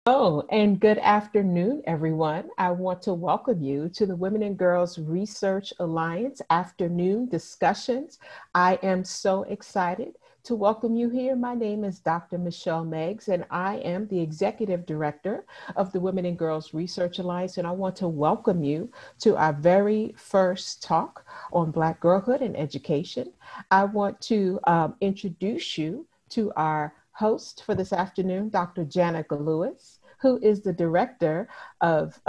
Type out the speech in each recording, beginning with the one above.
Oh, and good afternoon, everyone. I want to welcome you to the Women and Girls Research Alliance afternoon discussions. I am so excited to welcome you here. My name is Dr. Michelle Meggs, and I am the Executive Director of the Women and Girls Research Alliance. And I want to welcome you to our very first talk on Black girlhood and education. I want to introduce you to our host for this afternoon, Dr. Janaka Lewis, who is the Director of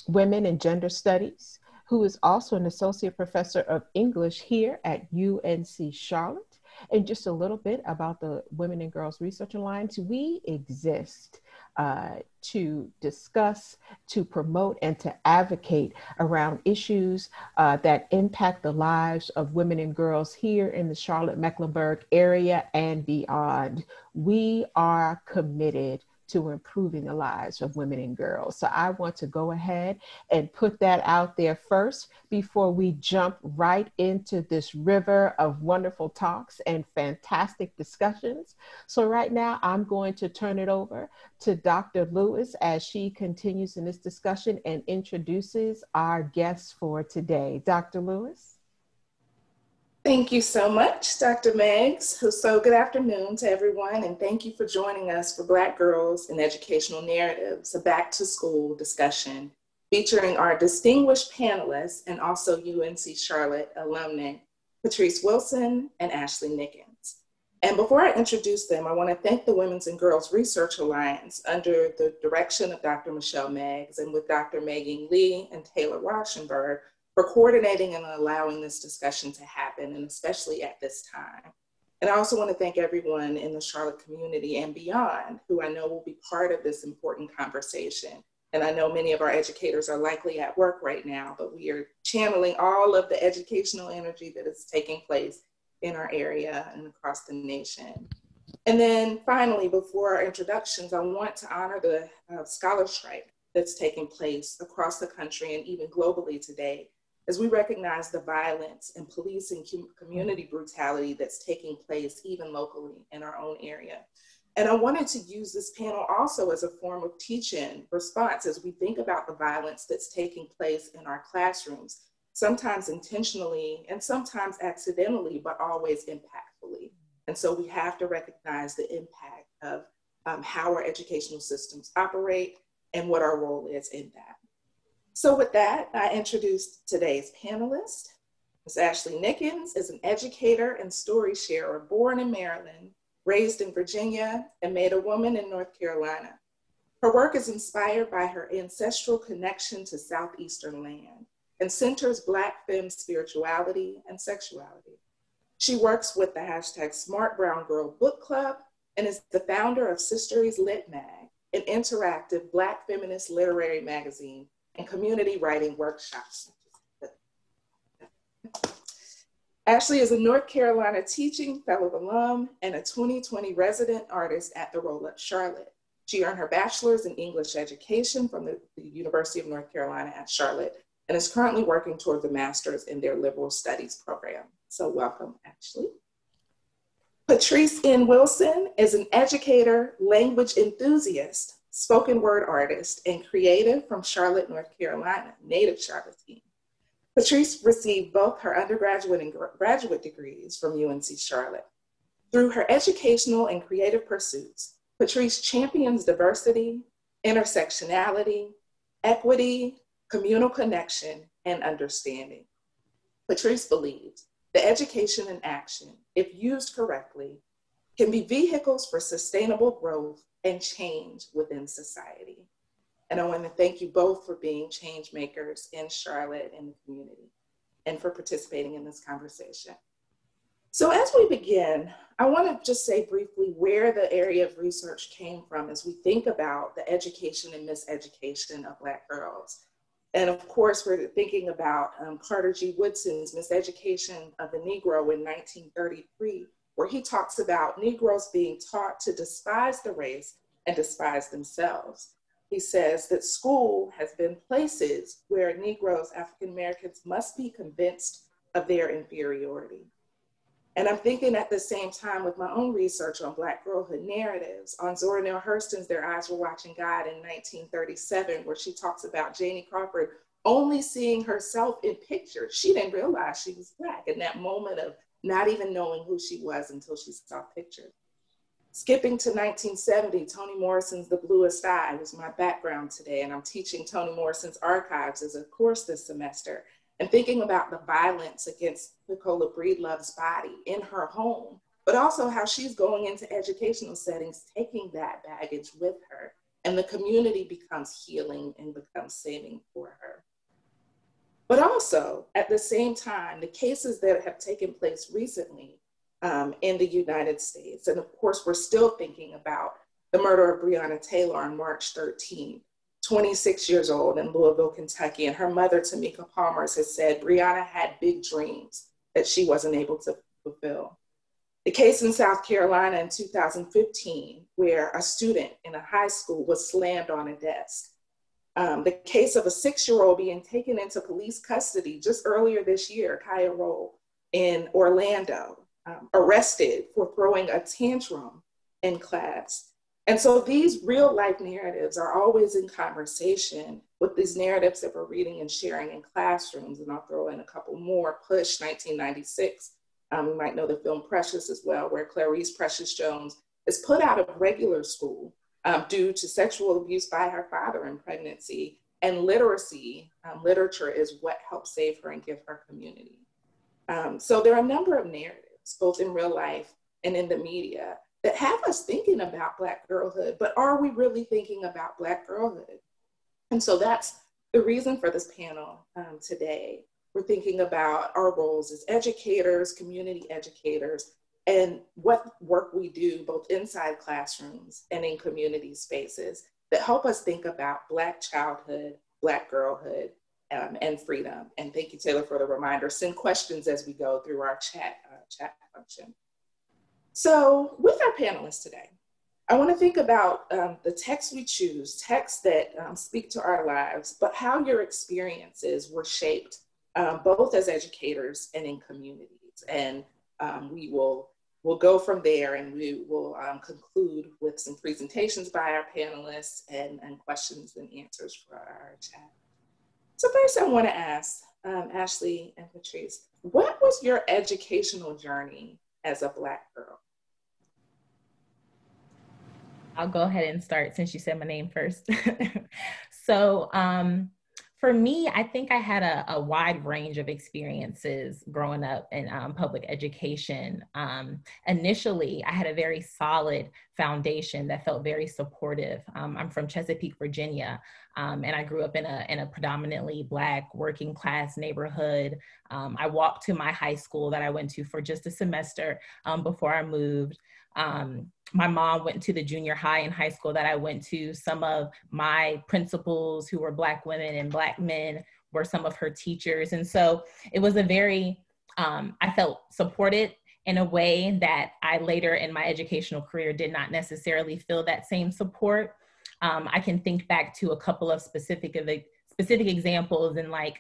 Women and Gender Studies, who is also an Associate Professor of English here at UNC Charlotte. And just a little bit about the Women and Girls Research Alliance. We exist to discuss, to promote, and to advocate around issues that impact the lives of women and girls here in the Charlotte-Mecklenburg area and beyond. We are committed to improving the lives of women and girls. So I want to go ahead and put that out there first before we jump right into this river of wonderful talks and fantastic discussions. So right now I'm going to turn it over to Dr. Lewis as she continues in this discussion and introduces our guests for today. Dr. Lewis. Thank you so much, Dr. Meggs. So good afternoon to everyone, and thank you for joining us for Black Girls in Educational Narratives, a back-to-school discussion featuring our distinguished panelists and also UNC Charlotte alumni, Patrice Wilson and Ashley Nickens. And before I introduce them, I want to thank the Women's and Girls Research Alliance under the direction of Dr. Michelle Meggs and with Dr. Megan Lee and Taylor Rauschenberg for coordinating and allowing this discussion to happen, and especially at this time. And I also want to thank everyone in the Charlotte community and beyond who I know will be part of this important conversation. And I know many of our educators are likely at work right now, but we are channeling all of the educational energy that is taking place in our area and across the nation. And then finally, before our introductions, I want to honor the scholar strike that's taking place across the country and even globally today, as we recognize the violence and police and community brutality that's taking place even locally in our own area. And I wanted to use this panel also as a form of teach-in response as we think about the violence that's taking place in our classrooms, sometimes intentionally and sometimes accidentally, but always impactfully. And so we have to recognize the impact of how our educational systems operate and what our role is in that. So with that, I introduce today's panelist. Ms. Ashley Nickens is an educator and story sharer born in Maryland, raised in Virginia, and made a woman in North Carolina. Her work is inspired by her ancestral connection to Southeastern land and centers Black femme spirituality and sexuality. She works with the hashtag Smart Brown Girl Book Club and is the founder of SISTORIES LITMAG, an interactive Black feminist literary magazine and community writing workshops. Ashley is a North Carolina teaching fellow alum and a 2020 resident artist at the Roll Up Charlotte. She earned her bachelor's in English education from the University of North Carolina at Charlotte and is currently working towards a master's in their liberal studies program. So welcome, Ashley. Patrice N. Wilson is an educator, language enthusiast, spoken word artist, and creative from Charlotte, North Carolina, native Charlottine. Patrice received both her undergraduate and graduate degrees from UNC Charlotte. Through her educational and creative pursuits, Patrice champions diversity, intersectionality, equity, communal connection, and understanding. Patrice believes that education and action, if used correctly, can be vehicles for sustainable growth and change within society. And I want to thank you both for being change makers in Charlotte and the community and for participating in this conversation. So as we begin, I want to just say briefly where the area of research came from as we think about the education and miseducation of Black girls. And of course, we're thinking about Carter G. Woodson's Miseducation of the Negro in 1933, where he talks about Negroes being taught to despise the race and despise themselves. He says that school has been places where Negroes, African Americans, must be convinced of their inferiority. And I'm thinking at the same time with my own research on Black girlhood narratives, on Zora Neale Hurston's Their Eyes Were Watching God in 1937, where she talks about Janie Crawford only seeing herself in pictures. She didn't realize she was Black in that moment of not even knowing who she was until she saw pictures. Skipping to 1970, Toni Morrison's The Bluest Eye was my background today, and I'm teaching Toni Morrison's Archives as a course this semester, and thinking about the violence against Nicola Breedlove's body in her home, but also how she's going into educational settings, taking that baggage with her, and the community becomes healing and becomes saving for her. But also, at the same time, the cases that have taken place recently in the United States. And of course, we're still thinking about the murder of Brianna Taylor on March 13th, 26 years old in Louisville, Kentucky. And her mother, Tamika Palmers, has said Brianna had big dreams that she wasn't able to fulfill. The case in South Carolina in 2015, where a student in a high school was slammed on a desk. The case of a 6-year-old being taken into police custody just earlier this year, Kaya Roll in Orlando, arrested for throwing a tantrum in class. And so these real life narratives are always in conversation with these narratives that we're reading and sharing in classrooms. And I'll throw in a couple more. Push, 1996. You might know the film Precious as well, where Clarice Precious Jones is put out of regular school due to sexual abuse by her father in pregnancy. And literacy, literature is what helped save her and give her community. So there are a number of narratives, both in real life and in the media, that have us thinking about Black girlhood, but are we really thinking about Black girlhood? And so that's the reason for this panel today. We're thinking about our roles as educators, community educators, and what work we do both inside classrooms and in community spaces that help us think about Black childhood, Black girlhood, and freedom. And thank you, Taylor, for the reminder. Send questions as we go through our chat function. So with our panelists today, I want to think about the texts we choose, texts that speak to our lives, but how your experiences were shaped both as educators and in communities. And we'll go from there, and we will conclude with some presentations by our panelists and questions and answers for our chat. So first I want to ask Ashley and Patrice, what was your educational journey as a Black girl? I'll go ahead and start since you said my name first. So for me, I think I had a wide range of experiences growing up in public education. Initially, I had a very solid foundation that felt very supportive. I'm from Chesapeake, Virginia, and I grew up in a predominantly Black working class neighborhood. I walked to my high school that I went to for just a semester before I moved. My mom went to the junior high and high school that I went to. Some of my principals who were Black women and Black men were some of her teachers. And so it was a very, I felt supported in a way that I later in my educational career did not necessarily feel that same support. I can think back to a couple of specific examples in like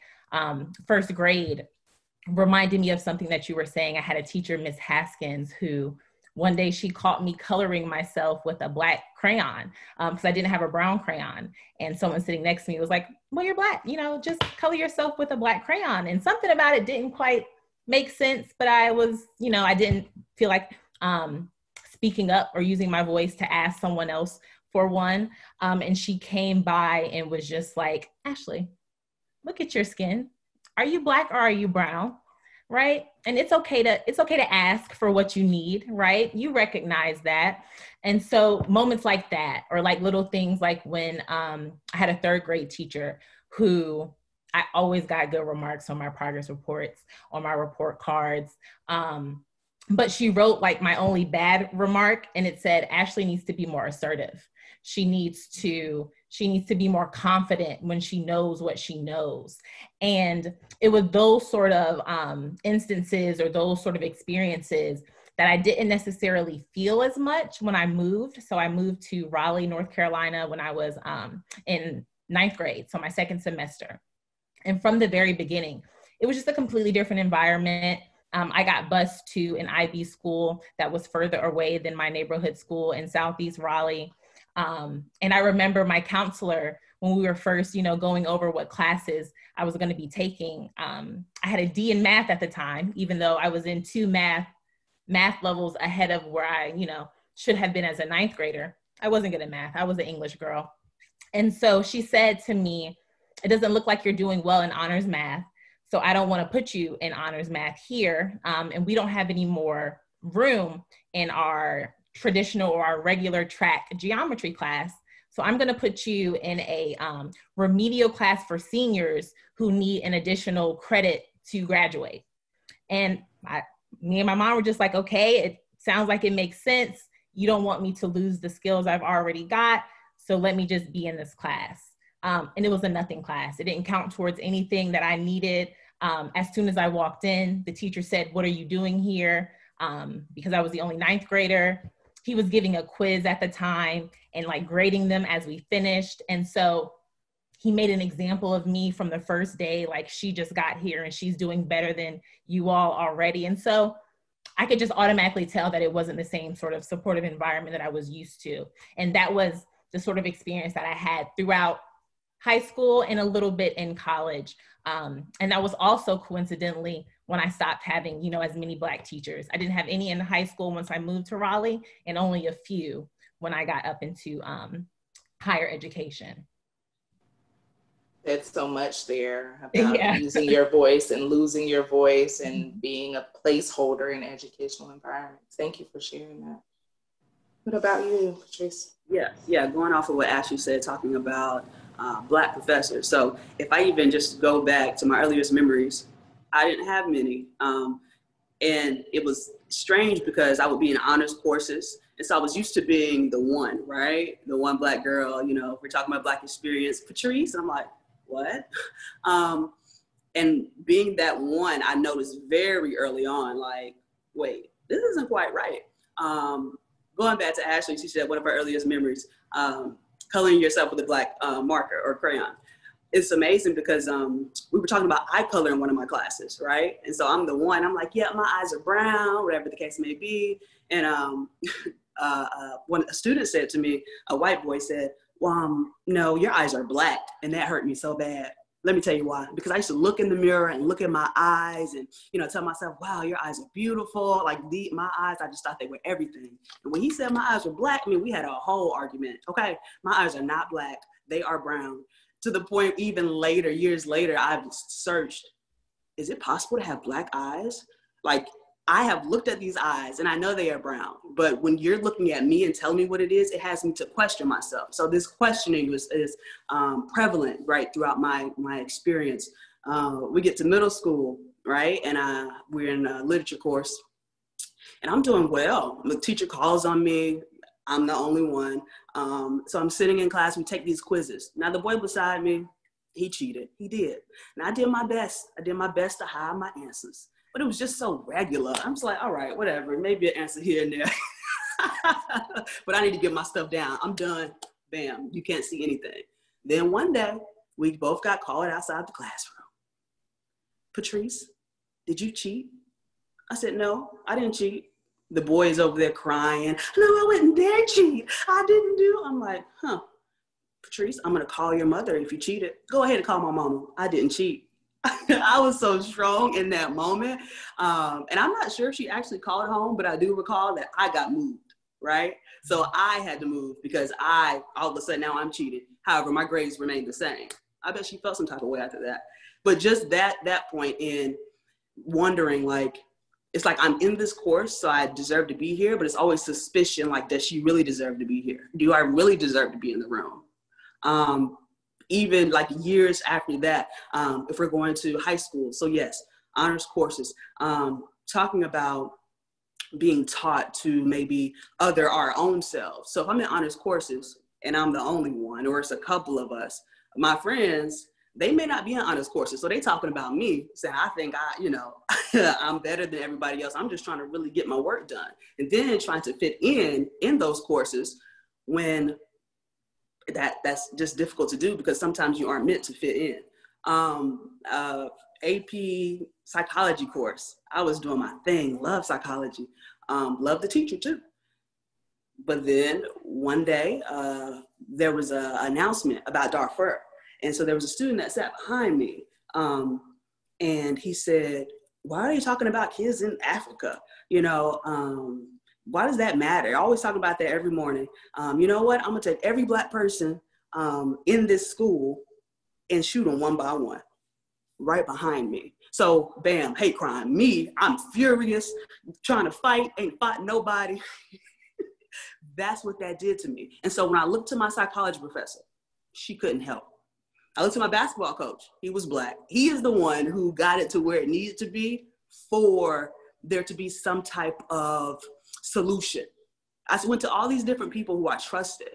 first grade, reminded me of something that you were saying. I had a teacher, Miss Haskins, who one day she caught me coloring myself with a Black crayon because I didn't have a brown crayon. And someone sitting next to me was like, well, you're Black, just color yourself with a Black crayon. And something about it didn't quite make sense, but I was, I didn't feel like speaking up or using my voice to ask someone else for one. And she came by and was just like, Ashley, look at your skin. Are you Black or are you brown? Right? And it's okay to ask for what you need, right? You recognize that. And so moments like that, or like little things like when I had a third grade teacher who I always got good remarks on my progress reports, on my report cards. But she wrote like my only bad remark, and it said, Ashley needs to be more assertive. She needs to be more confident when she knows what she knows. And it was those sort of instances or those sort of experiences that I didn't necessarily feel as much when I moved. So I moved to Raleigh, North Carolina when I was in 9th grade, so my second semester. And from the very beginning, it was just a completely different environment. I got bused to an IB school that was further away than my neighborhood school in Southeast Raleigh. And I remember my counselor, when we were first, going over what classes I was going to be taking. I had a D in math at the time, even though I was in 2 math levels ahead of where I, should have been as a 9th grader. I wasn't good at math. I was an English girl. And so she said to me, it doesn't look like you're doing well in honors math, so I don't want to put you in honors math here. And we don't have any more room in our traditional or our regular track geometry class. So I'm going to put you in a remedial class for seniors who need an additional credit to graduate. And me and my mom were just like, okay, it sounds like it makes sense. You don't want me to lose the skills I've already got, so let me just be in this class. And it was a nothing class. It didn't count towards anything that I needed. As soon as I walked in, the teacher said, "What are you doing here?" Because I was the only 9th grader. He was giving a quiz at the time and like grading them as we finished. And so he made an example of me from the first day, like, she just got here and she's doing better than you all already. And so I could just automatically tell that it wasn't the same sort of supportive environment that I was used to. And that was the sort of experience that I had throughout high school and a little bit in college. And that was also coincidentally when I stopped having, as many Black teachers. I didn't have any in high school once I moved to Raleigh, and only a few when I got up into higher education. There's so much there about using your voice and losing your voice and being a placeholder in educational environments. Thank you for sharing that. What about you, Patrice? Yeah, going off of what Ashley said, talking about Black professors. So if I even just go back to my earliest memories, I didn't have many. And it was strange because I would be in honors courses. And so I was used to being the one, right? The one Black girl, if we're talking about Black experience, Patrice, and I'm like, what? And being that one, I noticed very early on, like, wait, this isn't quite right. Going back to Ashley, she said one of her earliest memories, coloring yourself with a Black marker or crayon. It's amazing because we were talking about eye color in one of my classes, right? And so I'm the one, I'm like, yeah, my eyes are brown, whatever the case may be. And when a student said to me, a white boy said, well, no, your eyes are Black. And that hurt me so bad. Let me tell you why. Because I used to look in the mirror and look at my eyes and, tell myself, wow, your eyes are beautiful. Like my eyes, I just thought they were everything. And when he said my eyes were Black, we had a whole argument. Okay, my eyes are not Black. They are brown. To the point, even later, years later, I've searched, is it possible to have Black eyes? Like, I have looked at these eyes and I know they are brown, but when you're looking at me and telling me what it is, it has me to question myself. So this questioning is prevalent, right, throughout my experience. We get to middle school, right, and we're in a literature course, and I'm doing well. The teacher calls on me. I'm the only one. So I'm sitting in class, we take these quizzes. Now the boy beside me, he cheated, he did. And I did my best to hide my answers. But it was just so regular. I'm just like, all right, whatever, maybe an answer here and there. But I need to get my stuff down. I'm done. Bam, you can't see anything. Then one day, we both got called outside the classroom. Patrice, did you cheat? I said, no, I didn't cheat. The boy is over there crying. No, I wouldn't dare cheat. I didn't do. I'm like, Patrice, I'm gonna call your mother if you cheated. Go ahead and call my mama. I didn't cheat. I was so strong in that moment. And I'm not sure if she actually called home, but I do recall that I got moved, right? So I had to move because all of a sudden now I'm cheating. However, my grades remained the same. I bet she felt some type of way after that. But just that point in wondering, like, it's like I'm in this course, so I deserve to be here, but it's always suspicion, like, does she really deserve to be here? Do I really deserve to be in the room? Even like years after that, if we're going to high school. So yes, honors courses, talking about being taught to maybe other our own selves. So if I'm in honors courses and I'm the only one, or it's a couple of us, my friends, they may not be in honors courses. So they talking about me, saying, I think I'm better than everybody else. I'm just trying to really get my work done. And then trying to fit in those courses when that's just difficult to do because sometimes you aren't meant to fit in. AP psychology course. I was doing my thing, love psychology, love the teacher too. But then one day, there was an announcement about dark fur. And so there was a student that sat behind me, and he said, why are you talking about kids in Africa? You know, why does that matter? I always talk about that every morning. You know what? I'm gonna take every Black person in this school and shoot them one by one, right behind me. So bam, hate crime. Me, I'm furious, trying to fight, ain't fought nobody. That's what that did to me. And so when I looked to my psychology professor, she couldn't help. I looked to my basketball coach. He was Black. He is the one who got it to where it needed to be for there to be some type of solution. I went to all these different people who I trusted,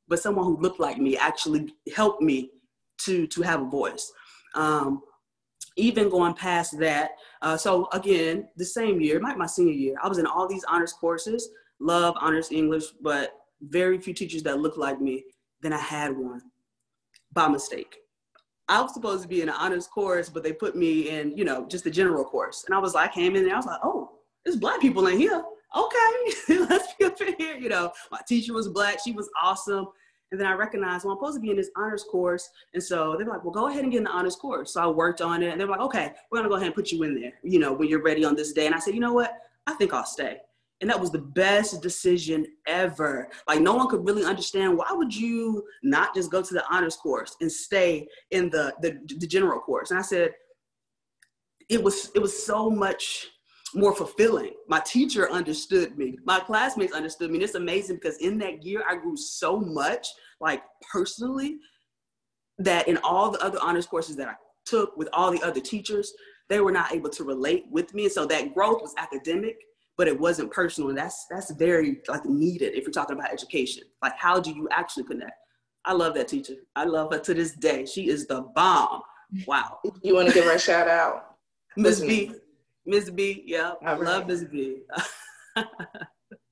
but someone who looked like me actually helped me to have a voice. Even going past that, so again, the same year, my senior year, I was in all these honors courses, love honors English, but very few teachers that looked like me. Then I had one by mistake. I was supposed to be in an honors course, but they put me in, you know, just the general course. And I came in there, I was like, oh, there's Black people in here. Okay, let's be up in here. You know, my teacher was Black, she was awesome. And then I recognized, well, I'm supposed to be in this honors course. And so they were like, well, go ahead and get in the honors course. So I worked on it, and they were like, okay, we're gonna go ahead and put you in there, you know, when you're ready on this day. And I said, you know what? I think I'll stay. And that was the best decision ever. Like, no one could really understand, why would you not just go to the honors course and stay in the general course? And I said, it was so much more fulfilling. My teacher understood me. My classmates understood me. And it's amazing because in that year, I grew so much, like personally, that in all the other honors courses that I took with all the other teachers, they were not able to relate with me. And so that growth was academic, but it wasn't personal. And that's very like needed if you're talking about education. Like, how do you actually connect? I love that teacher. I love her to this day. She is the bomb. Wow. You want to give her a shout out? Miss B. Miss B, yeah. I love Miss B.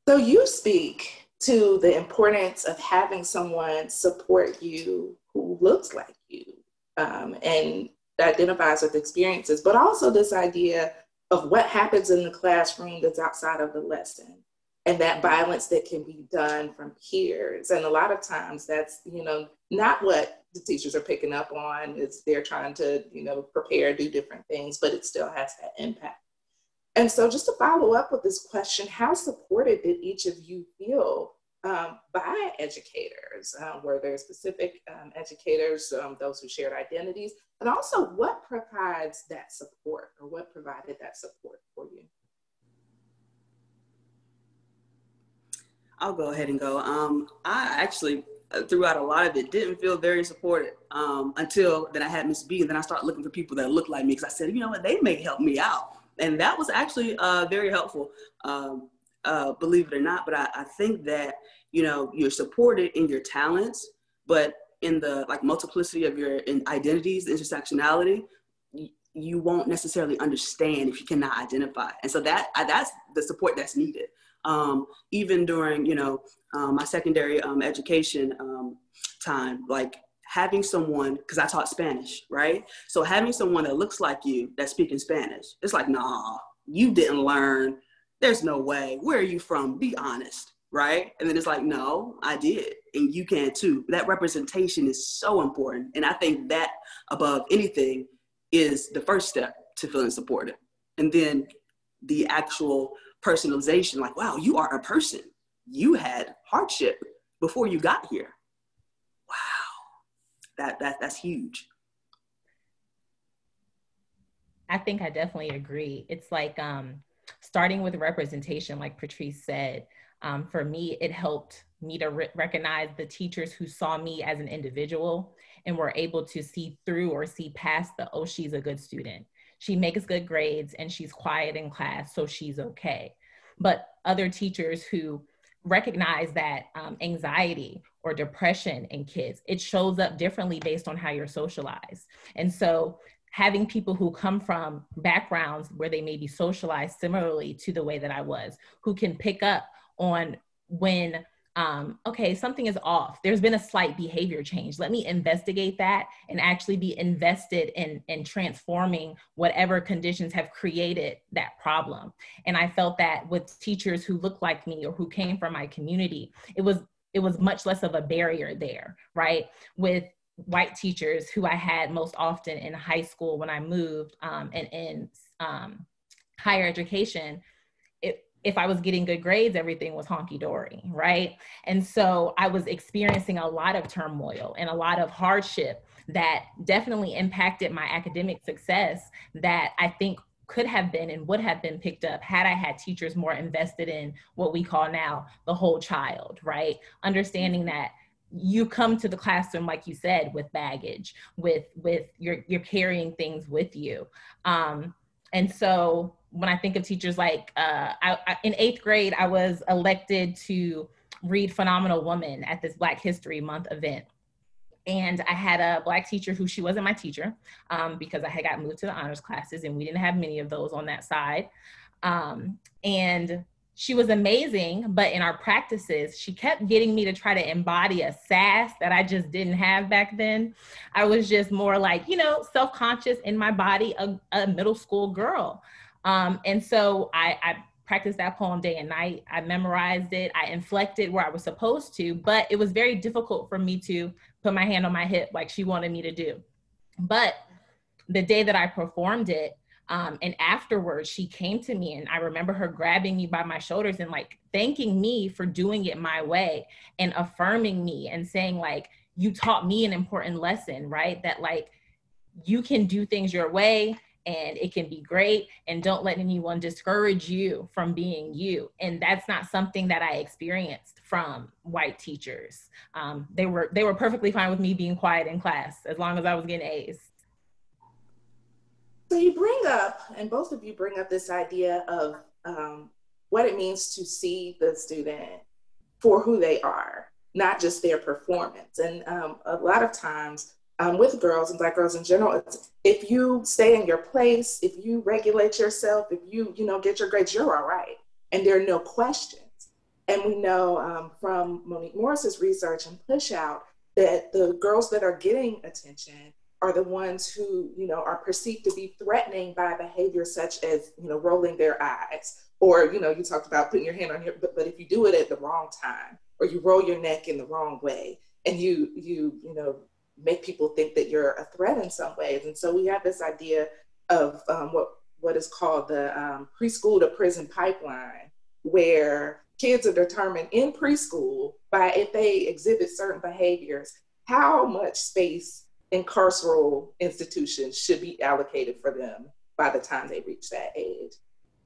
So you speak to the importance of having someone support you who looks like you and identifies with experiences, but also this idea of what happens in the classroom that's outside of the lesson, and that violence that can be done from peers. And a lot of times that's, you know, not what the teachers are picking up on. It's they're trying to, you know, prepare, do different things, but it still has that impact. And so just to follow up with this question, how supported did each of you feel by educators? Were there specific educators, those who shared identities? And also, what provides that support, or what provided that support for you? I'll go ahead and go. I actually, throughout a lot of it, didn't feel very supported until then I had Miss B, and then I started looking for people that looked like me, because I said, you know what, they may help me out. And that was actually very helpful, believe it or not. But I think that, you know, you're supported in your talents, but in the like multiplicity of your identities, intersectionality, you won't necessarily understand if you cannot identify. And so that's the support that's needed. Even during, you know, my secondary education time, like having someone, because I taught Spanish, right? So having someone that looks like you that's speaking Spanish, it's like, nah, you didn't learn. There's no way. Where are you from? Be honest, right? And then it's like, no, I did. And you can too. That representation is so important. And I think that above anything is the first step to feeling supported. And then the actual personalization, like, wow, you are a person. You had hardship before you got here. Wow, that's huge. I think I definitely agree. It's like starting with representation, like Patrice said, for me, it helped me to recognize the teachers who saw me as an individual and were able to see through or see past the, oh, she's a good student. She makes good grades and she's quiet in class, so she's okay. But other teachers who recognize that anxiety or depression in kids, it shows up differently based on how you're socialized. And so having people who come from backgrounds where they may be socialized similarly to the way that I was, who can pick up on when okay, something is off. There's been a slight behavior change. Let me investigate that and actually be invested in transforming whatever conditions have created that problem. And I felt that with teachers who looked like me or who came from my community, it was much less of a barrier there, right? With white teachers who I had most often in high school when I moved, and in higher education, if I was getting good grades, everything was honky-dory, right? And so I was experiencing a lot of turmoil and a lot of hardship that definitely impacted my academic success that I think could have been and would have been picked up had I had teachers more invested in what we call now the whole child, right? Understanding that you come to the classroom, like you said, with baggage, with you're carrying things with you. And so when I think of teachers like, in 8th grade, I was elected to read Phenomenal Woman at this Black History Month event. And I had a Black teacher who, she wasn't my teacher, because I had got moved to the honors classes and we didn't have many of those on that side. And she was amazing, but in our practices, she kept getting me to try to embody a sass that I just didn't have back then. I was just more like, self-conscious in my body, a middle school girl. And so I practiced that poem day and night. I memorized it. I inflected where I was supposed to, but it was very difficult for me to put my hand on my hip like she wanted me to do. But the day that I performed it, and afterwards she came to me and I remember her grabbing me by my shoulders and like thanking me for doing it my way and affirming me and saying like, you taught me an important lesson, right? That like, you can do things your way and it can be great, and don't let anyone discourage you from being you. And that's not something that I experienced from white teachers. They were perfectly fine with me being quiet in class as long as I was getting A's. So you bring up, and both of you bring up this idea of what it means to see the student for who they are, not just their performance. And a lot of times with girls and Black girls in general, it's, if you stay in your place, if you regulate yourself, if you get your grades, you're all right. And there are no questions. And we know from Monique Morris's research and push out that the girls that are getting attention are the ones who, are perceived to be threatening by behavior such as, rolling their eyes, or, you talked about putting your hand on your, but if you do it at the wrong time, or you roll your neck in the wrong way, and you make people think that you're a threat in some ways. And so we have this idea of what is called the preschool to prison pipeline, where kids are determined in preschool by if they exhibit certain behaviors, how much space in carceral institutions should be allocated for them by the time they reach that age.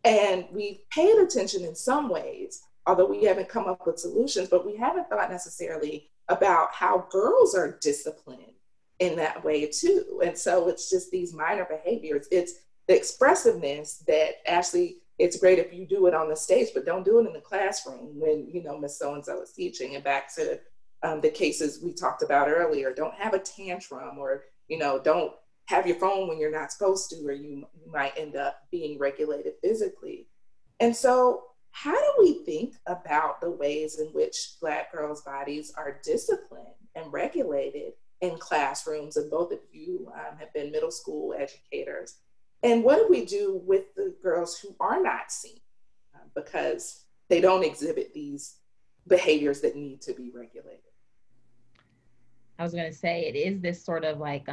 And we've paid attention in some ways, although we haven't come up with solutions, but we haven't thought necessarily about how girls are disciplined in that way too. And so it's just these minor behaviors. It's the expressiveness that actually, it's great if you do it on the stage, but don't do it in the classroom when, Miss So-and-so is teaching. And back to the cases we talked about earlier, don't have a tantrum, or, don't have your phone when you're not supposed to, or you might end up being regulated physically. And so how do we think about the ways in which Black girls' bodies are disciplined and regulated in classrooms? And both of you have been middle school educators. And what do we do with the girls who are not seen because they don't exhibit these behaviors that need to be regulated? I was going to say, it is this sort of like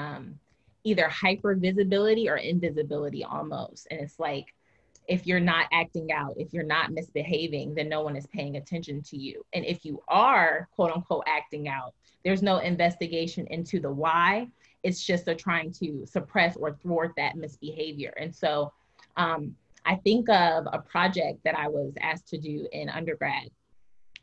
either hyper visibility or invisibility almost. And it's like, if you're not acting out, if you're not misbehaving, then no one is paying attention to you. And if you are, quote unquote, acting out, there's no investigation into the why. It's just they're trying to suppress or thwart that misbehavior. And so I think of a project that I was asked to do in undergrad,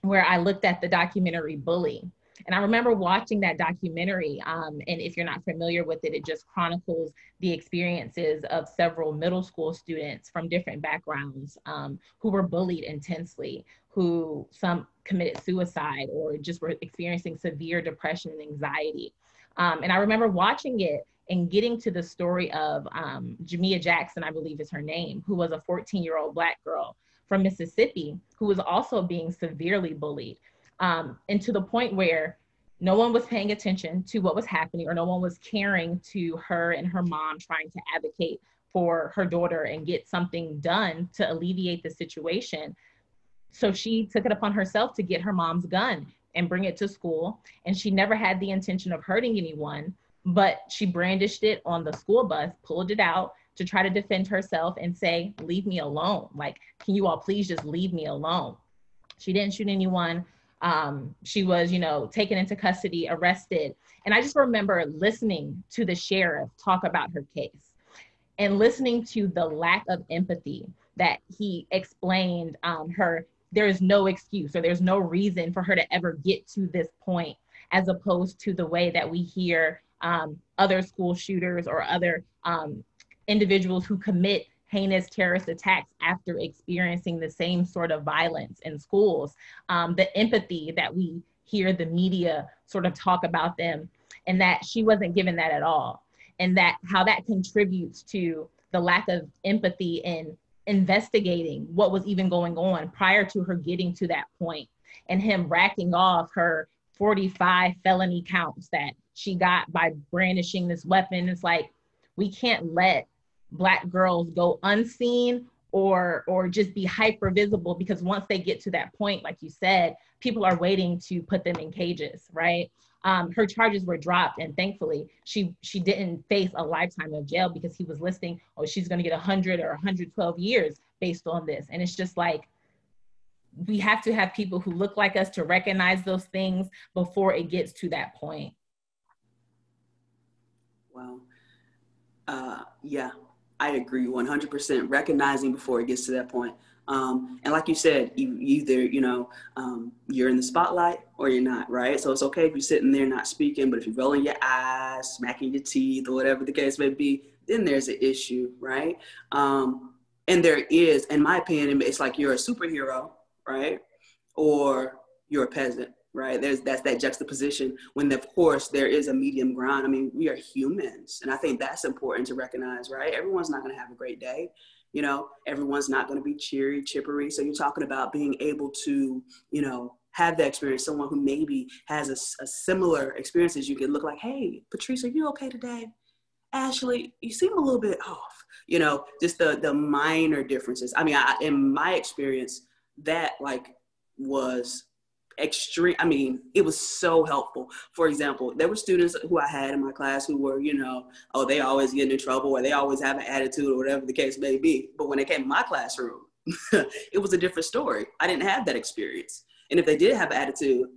where I looked at the documentary Bully. And I remember watching that documentary, and if you're not familiar with it, it just chronicles the experiences of several middle school students from different backgrounds who were bullied intensely, who some committed suicide or just were experiencing severe depression and anxiety. And I remember watching it and getting to the story of Jamia Jackson, I believe is her name, who was a 14-year-old Black girl from Mississippi who was also being severely bullied. And to the point where no one was paying attention to what was happening, or no one was caring to her and her mom trying to advocate for her daughter and get something done to alleviate the situation. So she took it upon herself to get her mom's gun and bring it to school. And she never had the intention of hurting anyone, but she brandished it on the school bus, pulled it out to try to defend herself and say, leave me alone. Like, can you all please just leave me alone? She didn't shoot anyone. She was, taken into custody, arrested. And I just remember listening to the sheriff talk about her case and listening to the lack of empathy that he explained there is no excuse, or there's no reason for her to ever get to this point, as opposed to the way that we hear other school shooters or other individuals who commit heinous terrorist attacks after experiencing the same sort of violence in schools. The empathy that we hear the media sort of talk about them, and that she wasn't given that at all. And that how that contributes to the lack of empathy in investigating what was even going on prior to her getting to that point, and him racking off her 45 felony counts that she got by brandishing this weapon. It's like, we can't let Black girls go unseen or just be hyper visible, because once they get to that point, like you said, people are waiting to put them in cages, right? Her charges were dropped, and thankfully she didn't face a lifetime of jail, because he was listing, oh, she's going to get 100 or 112 years based on this. And it's just like, we have to have people who look like us to recognize those things before it gets to that point. Wow. Yeah, I agree 100%. Recognizing before it gets to that point. And like you said, either, you're in the spotlight or you're not, right? So it's okay if you're sitting there not speaking, but if you're rolling your eyes, smacking your teeth, or whatever the case may be, then there's an issue, right? And there is, in my opinion, it's like you're a superhero, right? Or you're a peasant, right? That's that juxtaposition when, of course, there is a medium ground. I mean, we are humans. And I think that's important to recognize, right? Everyone's not going to have a great day. Everyone's not going to be cheery, chippery. So you're talking about being able to, have that experience. Someone who maybe has a similar experience as you can look like, hey, Patrice, are you okay today? Ashley, you seem a little bit off. Just the minor differences. I mean, in my experience, that was extreme. I mean, it was so helpful. For example, there were students who I had in my class who were, oh, they always get in trouble, or they always have an attitude, or whatever the case may be. But when they came to my classroom, it was a different story. I didn't have that experience. And if they did have an attitude,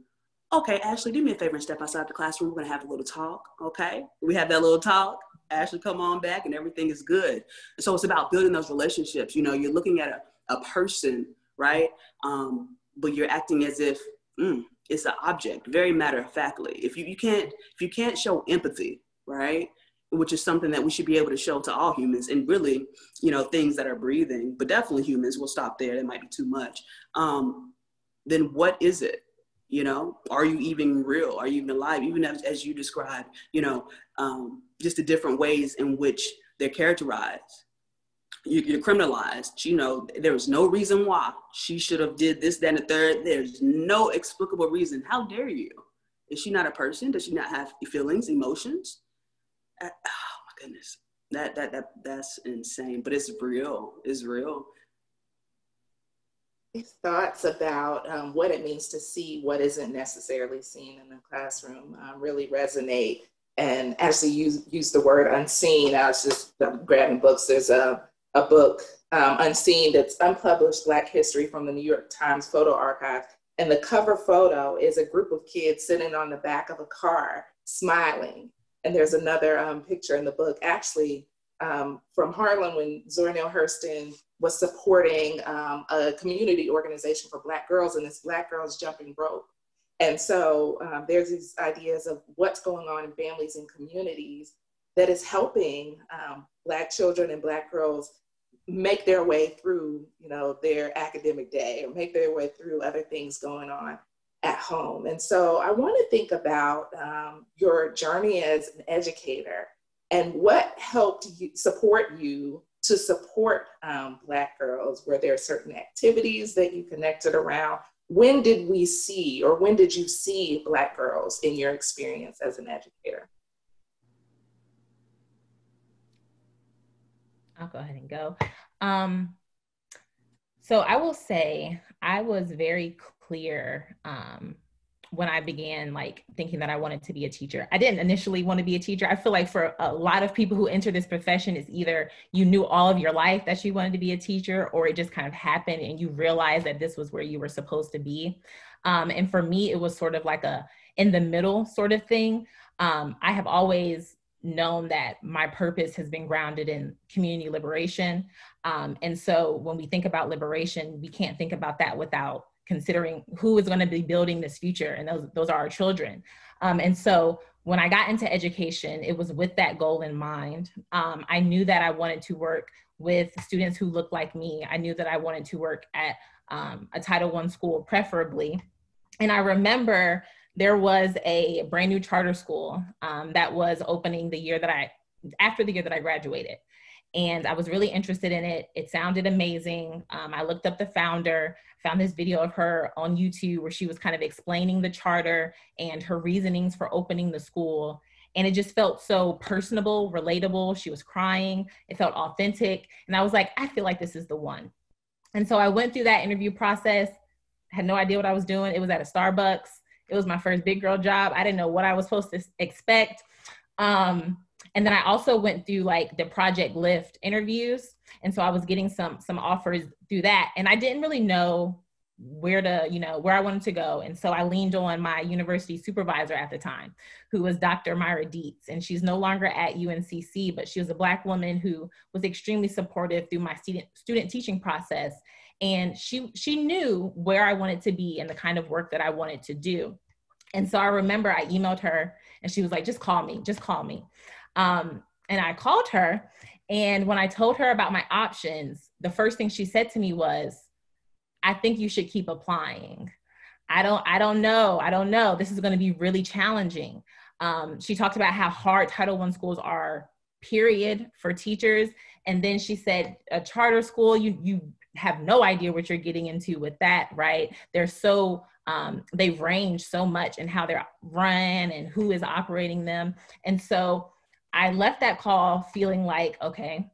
okay, Ashley, do me a favor and step outside the classroom. We're going to have a little talk. Okay. We have that little talk. Ashley, come on back, and everything is good. So it's about building those relationships. You're looking at a person, right? But you're acting as if it's an object, very matter-of-factly. If you can't show empathy, right, which is something that we should be able to show to all humans, and really, things that are breathing, but definitely humans. We'll stop there. That might be too much. Then what is it? Are you even real? Are you even alive? Even as you described, just the different ways in which they're characterized. You're criminalized. There was no reason why she should have did this, that, and the third. There's no explicable reason. How dare you? Is she not a person? Does she not have feelings, emotions? Oh my goodness, that's insane. But it's real. It's real. These thoughts about what it means to see what isn't necessarily seen in the classroom really resonate. And actually use the word unseen. I was just grabbing books. There's a book, Unseen, that's unpublished Black history from the New York Times Photo Archive. And the cover photo is a group of kids sitting on the back of a car smiling. And there's another picture in the book, actually from Harlem, when Zora Neale Hurston was supporting a community organization for Black girls, and it's Black Girls Jumping Rope. And so there's these ideas of what's going on in families and communities that is helping Black children and Black girls make their way through, their academic day, or make their way through other things going on at home. And so I want to think about your journey as an educator and what helped support you to support Black girls. Were there certain activities that you connected around? when did we see, or when did you see Black girls in your experience as an educator? I'll go ahead and go. So I will say I was very clear when I began like thinking that I wanted to be a teacher. I didn't initially want to be a teacher. I feel like for a lot of people who enter this profession, it's either you knew all of your life that you wanted to be a teacher, or it just kind of happened and you realized that this was where you were supposed to be. And for me, it was sort of like a in the middle sort of thing. I have always known that my purpose has been grounded in community liberation. And so when we think about liberation, we can't think about that without considering who is going to be building this future. And those are our children. And so when I got into education, it was with that goal in mind. I knew that I wanted to work with students who looked like me. I knew that I wanted to work at a Title I school, preferably. And I remember there was a brand new charter school that was opening after the year that I graduated. And I was really interested in it. It sounded amazing. I looked up the founder, found this video of her on YouTube where she was kind of explaining the charter and her reasonings for opening the school. And it just felt so personable, relatable. She was crying. It felt authentic. And I was like, I feel like this is the one. And so I went through that interview process, had no idea what I was doing. It was at a Starbucks. It was my first big girl job. I didn't know what I was supposed to expect. And then I also went through like the Project Lift interviews. And so I was getting some offers through that. And I didn't really know where I wanted to go. And so I leaned on my university supervisor at the time, who was Dr. Myra Dietz. And she's no longer at UNCC, but she was a Black woman who was extremely supportive through my student teaching process. And she knew where I wanted to be and the kind of work that I wanted to do. And so I remember I emailed her and she was like, just call me. And I called her. And when I told her about my options, the first thing she said to me was, I think you should keep applying. I don't know. This is going to be really challenging. She talked about how hard Title I schools are, period, for teachers. And then she said, a charter school, you have no idea what you're getting into with that, right? They're so, they range so much in how they're run and who is operating them. And so I left that call feeling like, okay,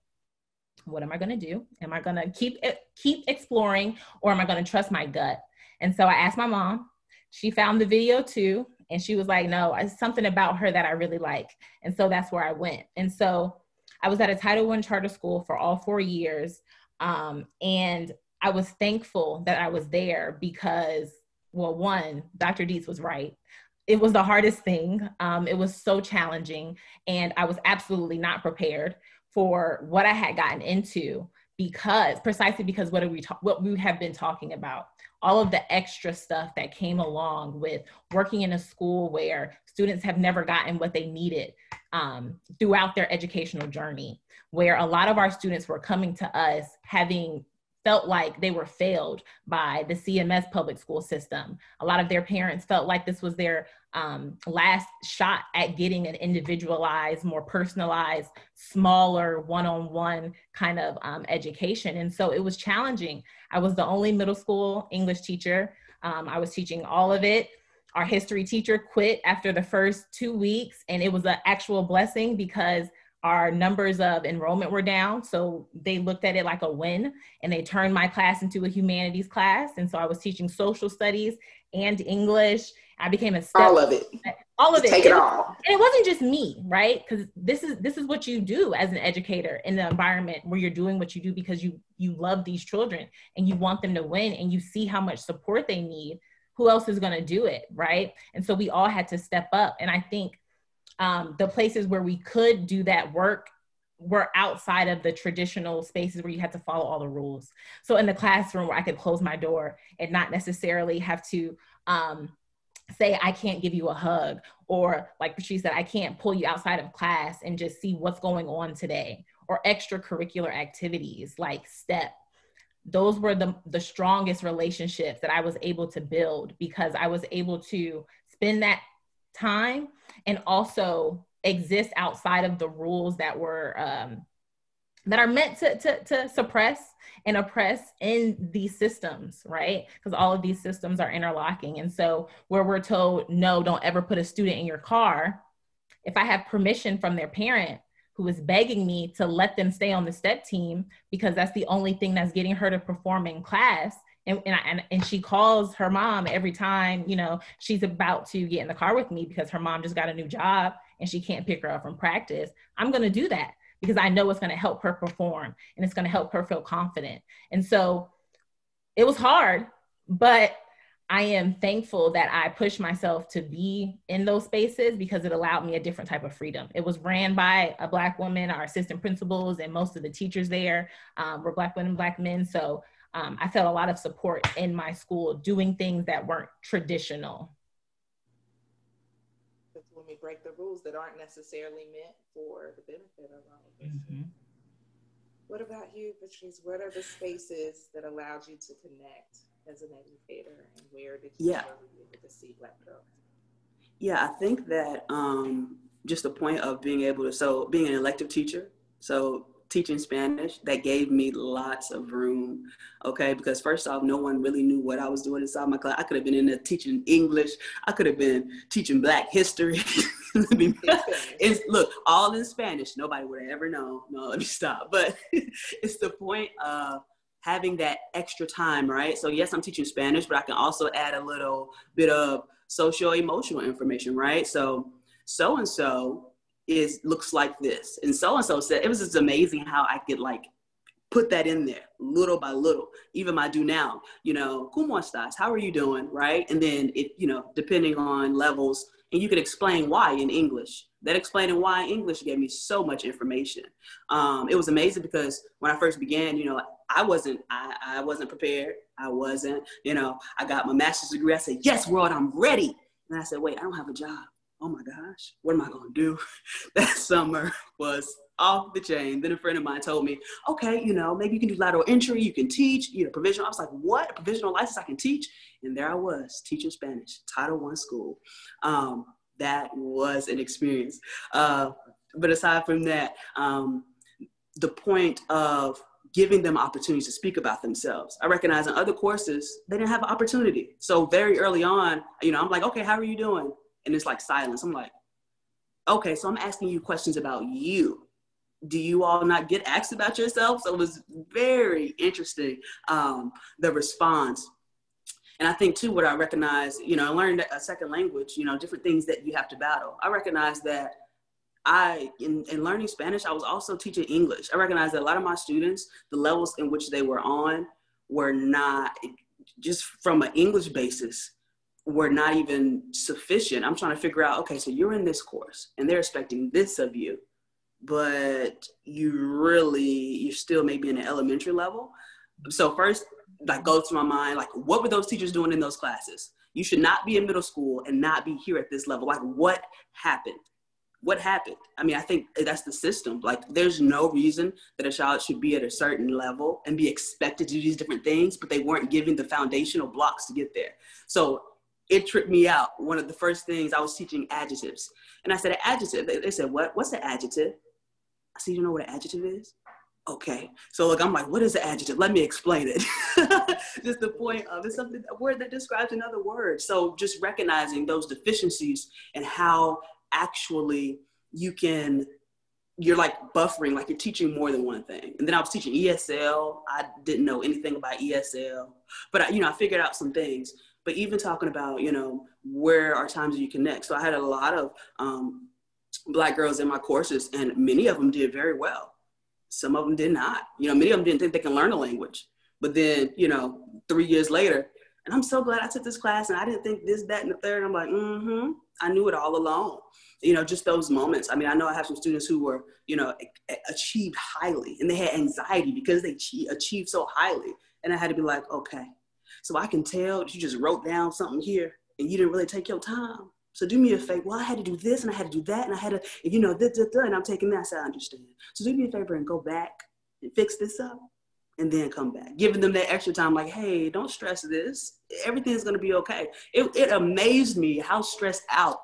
what am I going to do? Am I going to keep exploring, or am I going to trust my gut? And so I asked my mom. She found the video too. And she was like, no, it's something about her that I really like. And so that's where I went. And so I was at a Title I charter school for all 4 years. And I was thankful that I was there because, well, one, Dr. Dietz was right. It was the hardest thing. It was so challenging. And I was absolutely not prepared for what I had gotten into precisely because what we have been talking about, all of the extra stuff that came along with working in a school where students have never gotten what they needed throughout their educational journey, where a lot of our students were coming to us having felt like they were failed by the CMS public school system. A lot of their parents felt like this was their last shot at getting an individualized, more personalized, smaller, one-on-one kind of education. And so it was challenging. I was the only middle school English teacher. I was teaching all of it. Our history teacher quit after the first 2 weeks, and it was an actual blessing because our numbers of enrollment were down. So they looked at it like a win, and they turned my class into a humanities class. And so I was teaching social studies and English. I became a step. All of it. Take it all. And it wasn't just me, right? Because this is what you do as an educator in the environment where you're doing what you do because you love these children and you want them to win, and you see how much support they need. Who else is going to do it, right? And so we all had to step up. And I think the places where we could do that work were outside of the traditional spaces where you had to follow all the rules. So in the classroom where I could close my door and not necessarily have to say, I can't give you a hug, or like Patrice said, I can't pull you outside of class and just see what's going on today, or extracurricular activities like STEP. Those were the strongest relationships that I was able to build because I was able to spend that time and also exist outside of the rules that were that are meant to suppress and oppress in these systems, right? Because all of these systems are interlocking. And so where we're told, no, don't ever put a student in your car, if I have permission from their parent who is begging me to let them stay on the step team because that's the only thing that's getting her to perform in class, and she calls her mom every time, you know, she's about to get in the car with me because her mom just got a new job and she can't pick her up from practice, I'm going to do that because I know it's going to help her perform and it's going to help her feel confident. And so it was hard, but I am thankful that I pushed myself to be in those spaces because it allowed me a different type of freedom. It was ran by a Black woman, our assistant principals, and most of the teachers there were Black women, Black men. So I felt a lot of support in my school doing things that weren't traditional. That's when we break the rules that aren't necessarily meant for the benefit of all of us. Mm-hmm. What about you, Patrice? What are the spaces that allowed you to connect as an educator, and where did you be able to see Black girls? Yeah, I think that just the point of being able to, so being an elective teacher, so teaching Spanish, that gave me lots of room, okay? Because first off, no one really knew what I was doing inside my class. I could have been in there teaching English. I could have been teaching Black history. Look, all in Spanish. Nobody would have ever known. No, let me stop. But it's the point of having that extra time, right? So yes, I'm teaching Spanish, but I can also add a little bit of socio-emotional information, right? So-and-so looks like this. And so-and-so said, it was just amazing how I could like put that in there little by little. Even my do now, you know, ¿Cómo estás? How are you doing? Right? And then it, you know, depending on levels, and you could explain why in English. That explaining why in English gave me so much information. It was amazing because when I first began, you know, I wasn't prepared. I wasn't, you know, I got my master's degree. I said, yes, world, I'm ready. And I said, wait, I don't have a job. Oh my gosh, what am I gonna do? That summer was off the chain. Then a friend of mine told me, okay, you know, maybe you can do lateral entry, you can teach, you know, provisional. I was like, what? A provisional license I can teach? And there I was teaching Spanish, Title I school. That was an experience. But aside from that, the point of giving them opportunities to speak about themselves. I recognize in other courses, they didn't have an opportunity. So very early on, you know, I'm like, okay, how are you doing? And it's like silence. I'm like, okay, so I'm asking you questions about you. Do you all not get asked about yourself? So it was very interesting, the response. And I think too, what I recognize, you know, I learned a second language, you know, different things that you have to battle. I recognize that in learning Spanish, I was also teaching English. I recognize that a lot of my students, the levels in which they were on were not, just from an English basis, were not even sufficient. I'm trying to figure out, okay, so you're in this course and they're expecting this of you, but you're still maybe in an elementary level. So first, like, goes to my mind, like, what were those teachers doing in those classes? You should not be in middle school and not be here at this level. Like, what happened? What happened? I mean, I think that's the system. Like, there's no reason that a child should be at a certain level and be expected to do these different things, but they weren't given the foundational blocks to get there. So it tripped me out. One of the first things, I was teaching adjectives. And I said, an adjective. They said, what? What's an adjective? I said, you know what an adjective is? Okay. So look, I'm like, what is an adjective? Let me explain it. Just the point of it's something, a word that describes another word. So just recognizing those deficiencies and how actually you're like buffering, like you're teaching more than one thing. And then I was teaching ESL. I didn't know anything about ESL, but I figured out some things. But even talking about, you know, where are times that you connect. So I had a lot of Black girls in my courses, and many of them did very well. Some of them did not. You know, many of them didn't think they can learn a language. But then, you know, 3 years later, and I'm so glad I took this class and I didn't think this, that, and the third. I'm like, I knew it all along. You know, just those moments. I mean, I know I have some students who were, you know, achieved highly, and they had anxiety because they achieved so highly. And I had to be like, okay, so I can tell that you just wrote down something here and you didn't really take your time. So do me a favor. Well, I had to do this and I had to do that and I had to, you know, and I'm taking that, so I understand. So do me a favor and go back and fix this up and then come back. Giving them that extra time, like, hey, don't stress this. Everything's going to be okay. It amazed me how stressed out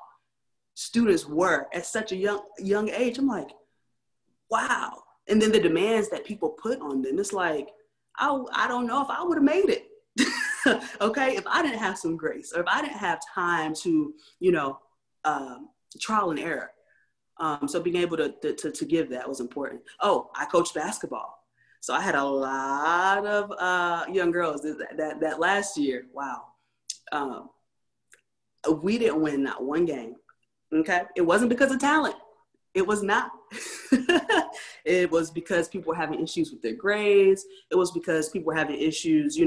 students were at such a young age. I'm like, wow, And then the demands that people put on them, it's like, I don't know if I would have made it. Okay, if I didn't have some grace, or if I didn't have time to, trial and error. So being able to give that was important. Oh, I coached basketball. So I had a lot of young girls that last year. Wow. We didn't win not one game. Okay. It wasn't because of talent. It was not. It was because people were having issues with their grades. It was because people were having issues,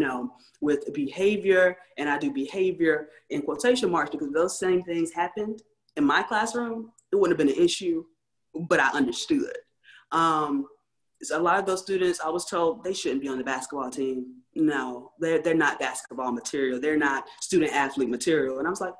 with behavior. And I do behavior in quotation marks because those same things happened in my classroom. It wouldn't have been an issue, but I understood. So a lot of those students, I was told they shouldn't be on the basketball team. No, they're not basketball material. They're not student athlete material. And I was like,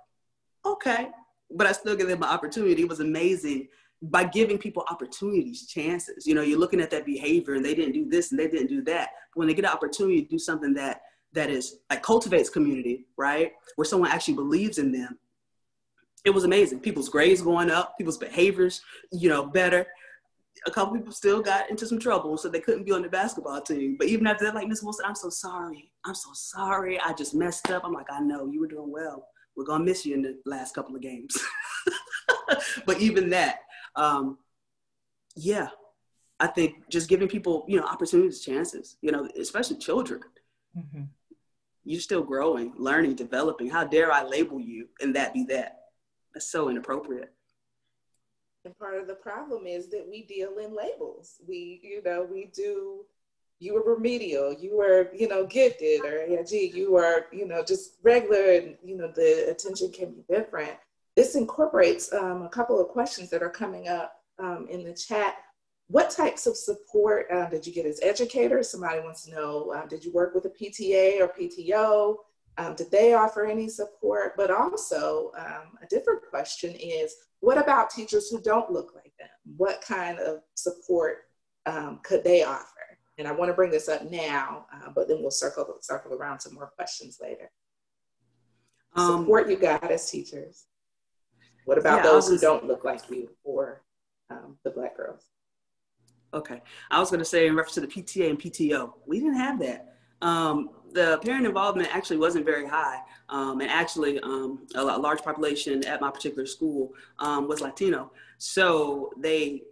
okay, but I still give them an opportunity. It was amazing by giving people opportunities, chances. You're looking at that behavior and they didn't do this and they didn't do that. But when they get an opportunity to do something that is like cultivates community, right? Where someone actually believes in them. It was amazing. People's grades going up, people's behaviors, better. A couple people still got into some trouble, so they couldn't be on the basketball team. But even after that, like, Miss Wilson, I'm so sorry. I just messed up. I'm like, I know, you were doing well. We're going to miss you in the last couple of games. But even that, I think just giving people, opportunities, chances, especially children. Mm-hmm. You're still growing, learning, developing. How dare I label you and that be that? That's so inappropriate. And part of the problem is that we deal in labels. We do, you were remedial, you were, gifted, or you were, just regular, and, the attention can be different. This incorporates a couple of questions that are coming up in the chat. What types of support did you get as educator? Somebody wants to know, did you work with a PTA or PTO? Did they offer any support? But also a different question is, what about teachers who don't look like them? What kind of support could they offer? And I want to bring this up now, but then we'll circle around to more questions later. Support you got as teachers. What about those who don't look like you, or the Black girls? Okay, I was going to say in reference to the PTA and PTO, we didn't have that. The parent involvement actually wasn't very high. And actually a large population at my particular school was Latino. So they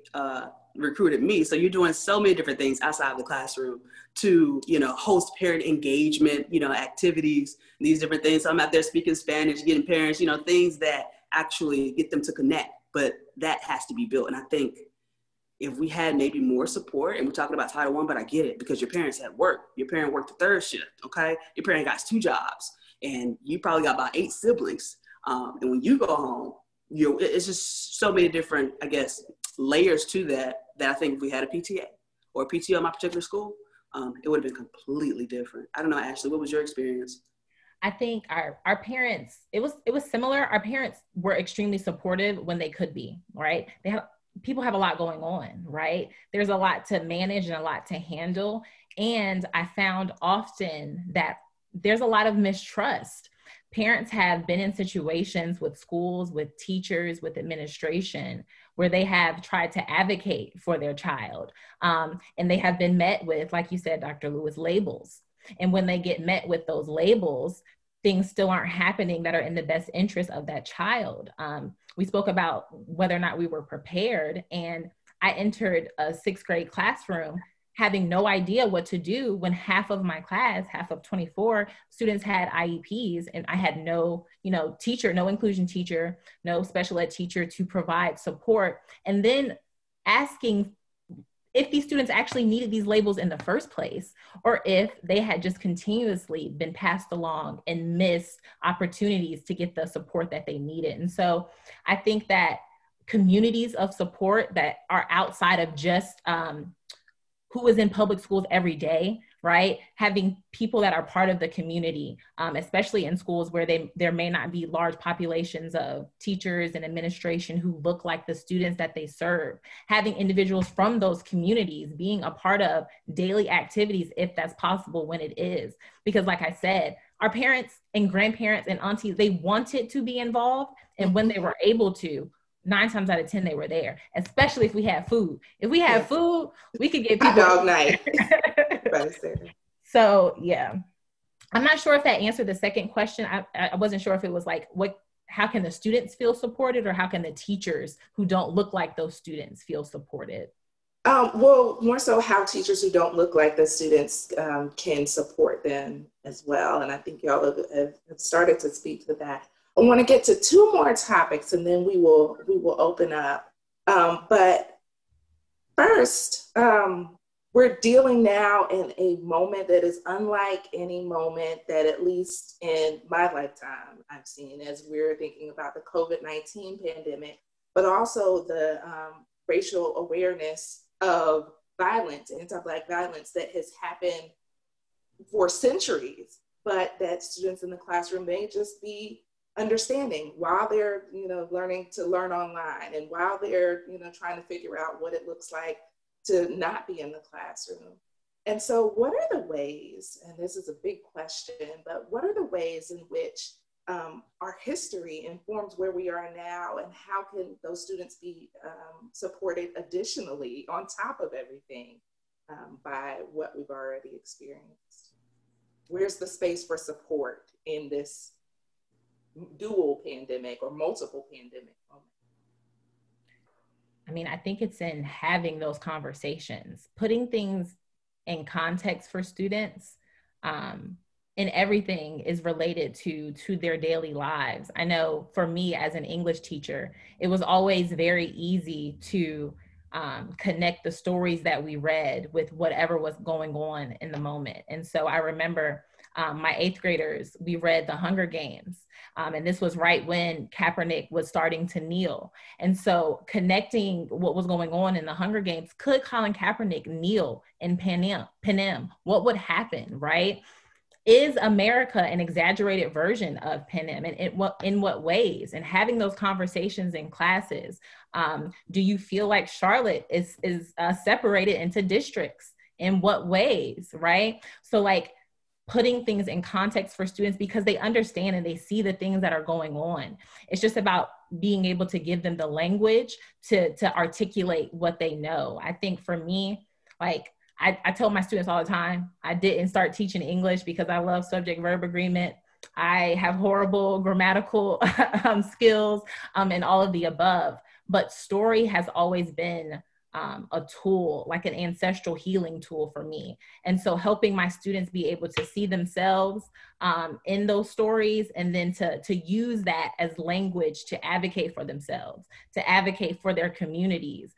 recruited me. So you're doing so many different things outside of the classroom to, host parent engagement, activities, these different things. So I'm out there speaking Spanish, getting parents, things that actually get them to connect, but that has to be built. And I think if we had maybe more support, and we're talking about Title I, but I get it, because your parents had work. Your parent worked the third shift, okay? Your parent got 2 jobs, and you probably got about 8 siblings. And when you go home, it's just so many different, I guess, layers to that I think if we had a PTA or a PTO at my particular school, it would have been completely different. I don't know, Ashley, what was your experience? I think our parents, it was similar. Our parents were extremely supportive when they could be, right? People have a lot going on, right? There's a lot to manage and a lot to handle. And I found often that there's a lot of mistrust. Parents have been in situations with schools, with teachers, with administration, where they have tried to advocate for their child. And they have been met with, like you said, Dr. Lewis, labels. And when they get met with those labels, things still aren't happening that are in the best interest of that child. We spoke about whether or not we were prepared, and I entered a 6th grade classroom having no idea what to do when half of my class, half of 24 students, had IEPs, and I had no, teacher, no inclusion teacher, no special ed teacher to provide support. And then asking if these students actually needed these labels in the first place, or if they had just continuously been passed along and missed opportunities to get the support that they needed. And so I think that communities of support that are outside of just who is in public schools every day, right? Having people that are part of the community, especially in schools where there may not be large populations of teachers and administration who look like the students that they serve. Having individuals from those communities being a part of daily activities, if that's possible when it is. Because like I said, our parents and grandparents and aunties, they wanted to be involved. And when they were able to, 9 times out of 10, they were there, especially if we had food. If we had food, we could get people. Dog night. So yeah, I'm not sure if that answered the second question. I wasn't sure if it was like, how can the students feel supported, or how can the teachers who don't look like those students feel supported? Well, more so how teachers who don't look like the students can support them as well. And I think y'all have started to speak to that. I want to get to 2 more topics, and then we will open up. But first, we're dealing now in a moment that is unlike any moment that, at least in my lifetime, I've seen, as we're thinking about the COVID-19 pandemic, but also the racial awareness of violence, anti-Black violence that has happened for centuries, but that students in the classroom may just be understanding while they're, learning to learn online, and while they're, trying to figure out what it looks like to not be in the classroom. And so what are the ways, and this is a big question, but what are the ways in which our history informs where we are now, and how can those students be supported additionally on top of everything by what we've already experienced? Where's the space for support in this dual pandemic or multiple pandemic moment? I mean, I think it's in having those conversations, putting things in context for students, and everything is related to their daily lives. I know for me as an English teacher, it was always very easy to connect the stories that we read with whatever was going on in the moment. And so I remember my 8th graders, we read The Hunger Games. And this was right when Kaepernick was starting to kneel. And so connecting what was going on in the Hunger Games, could Colin Kaepernick kneel in Panem? What would happen, right? Is America an exaggerated version of Panem, and in what ways? And having those conversations in classes. Do you feel like Charlotte is separated into districts? In what ways, right? So like putting things in context for students, because they understand and they see the things that are going on. It's just about being able to give them the language to articulate what they know. I think for me, like, I tell my students all the time, I didn't start teaching English because I love subject-verb agreement. I have horrible grammatical skills and all of the above. But story has always been a tool, like an ancestral healing tool for me. And so helping my students be able to see themselves in those stories, and then to use that as language to advocate for themselves, to advocate for their communities.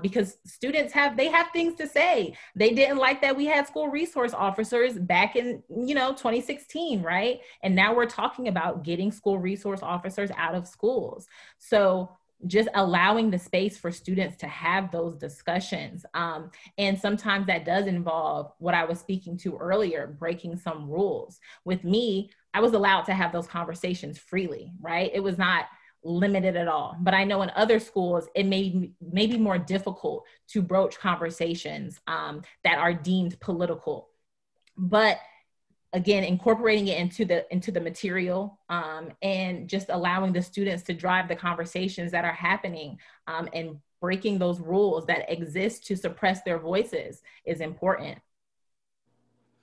Because students have things to say. They didn't like that we had school resource officers back in 2016, right? And now we're talking about getting school resource officers out of schools. So just allowing the space for students to have those discussions. And sometimes that does involve what I was speaking to earlier, breaking some rules. With me, I was allowed to have those conversations freely, right? It was not limited at all. But I know in other schools, it may be more difficult to broach conversations that are deemed political. But again, incorporating it into the material and just allowing the students to drive the conversations that are happening and breaking those rules that exist to suppress their voices is important.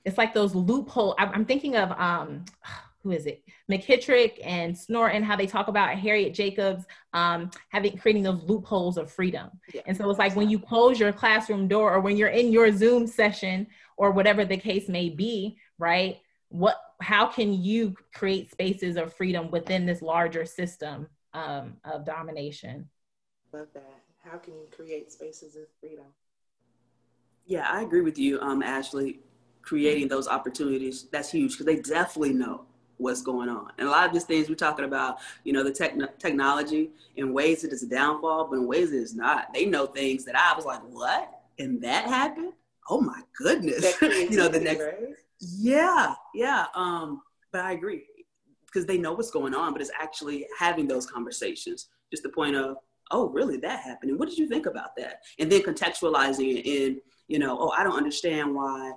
It's like those loopholes. I'm thinking of, who is it? McKittrick and Snorton, how they talk about Harriet Jacobs creating those loopholes of freedom. Yeah. And so it's like when you close your classroom door, or when you're in your Zoom session, or whatever the case may be, right? How can you create spaces of freedom within this larger system of domination? Love that. How can you create spaces of freedom? Yeah, I agree with you, Ashley. Creating those opportunities, that's huge, because they definitely know what's going on. And a lot of these things we're talking about, the technology, in ways it is a downfall, but in ways it is not. They know things that I was like, what? And that happened? Oh my goodness. The next, right? Yeah. But I agree, because they know what's going on, but it's actually having those conversations. Just the point of, oh, really, that happened? And what did you think about that? And then contextualizing it in, oh, I don't understand why,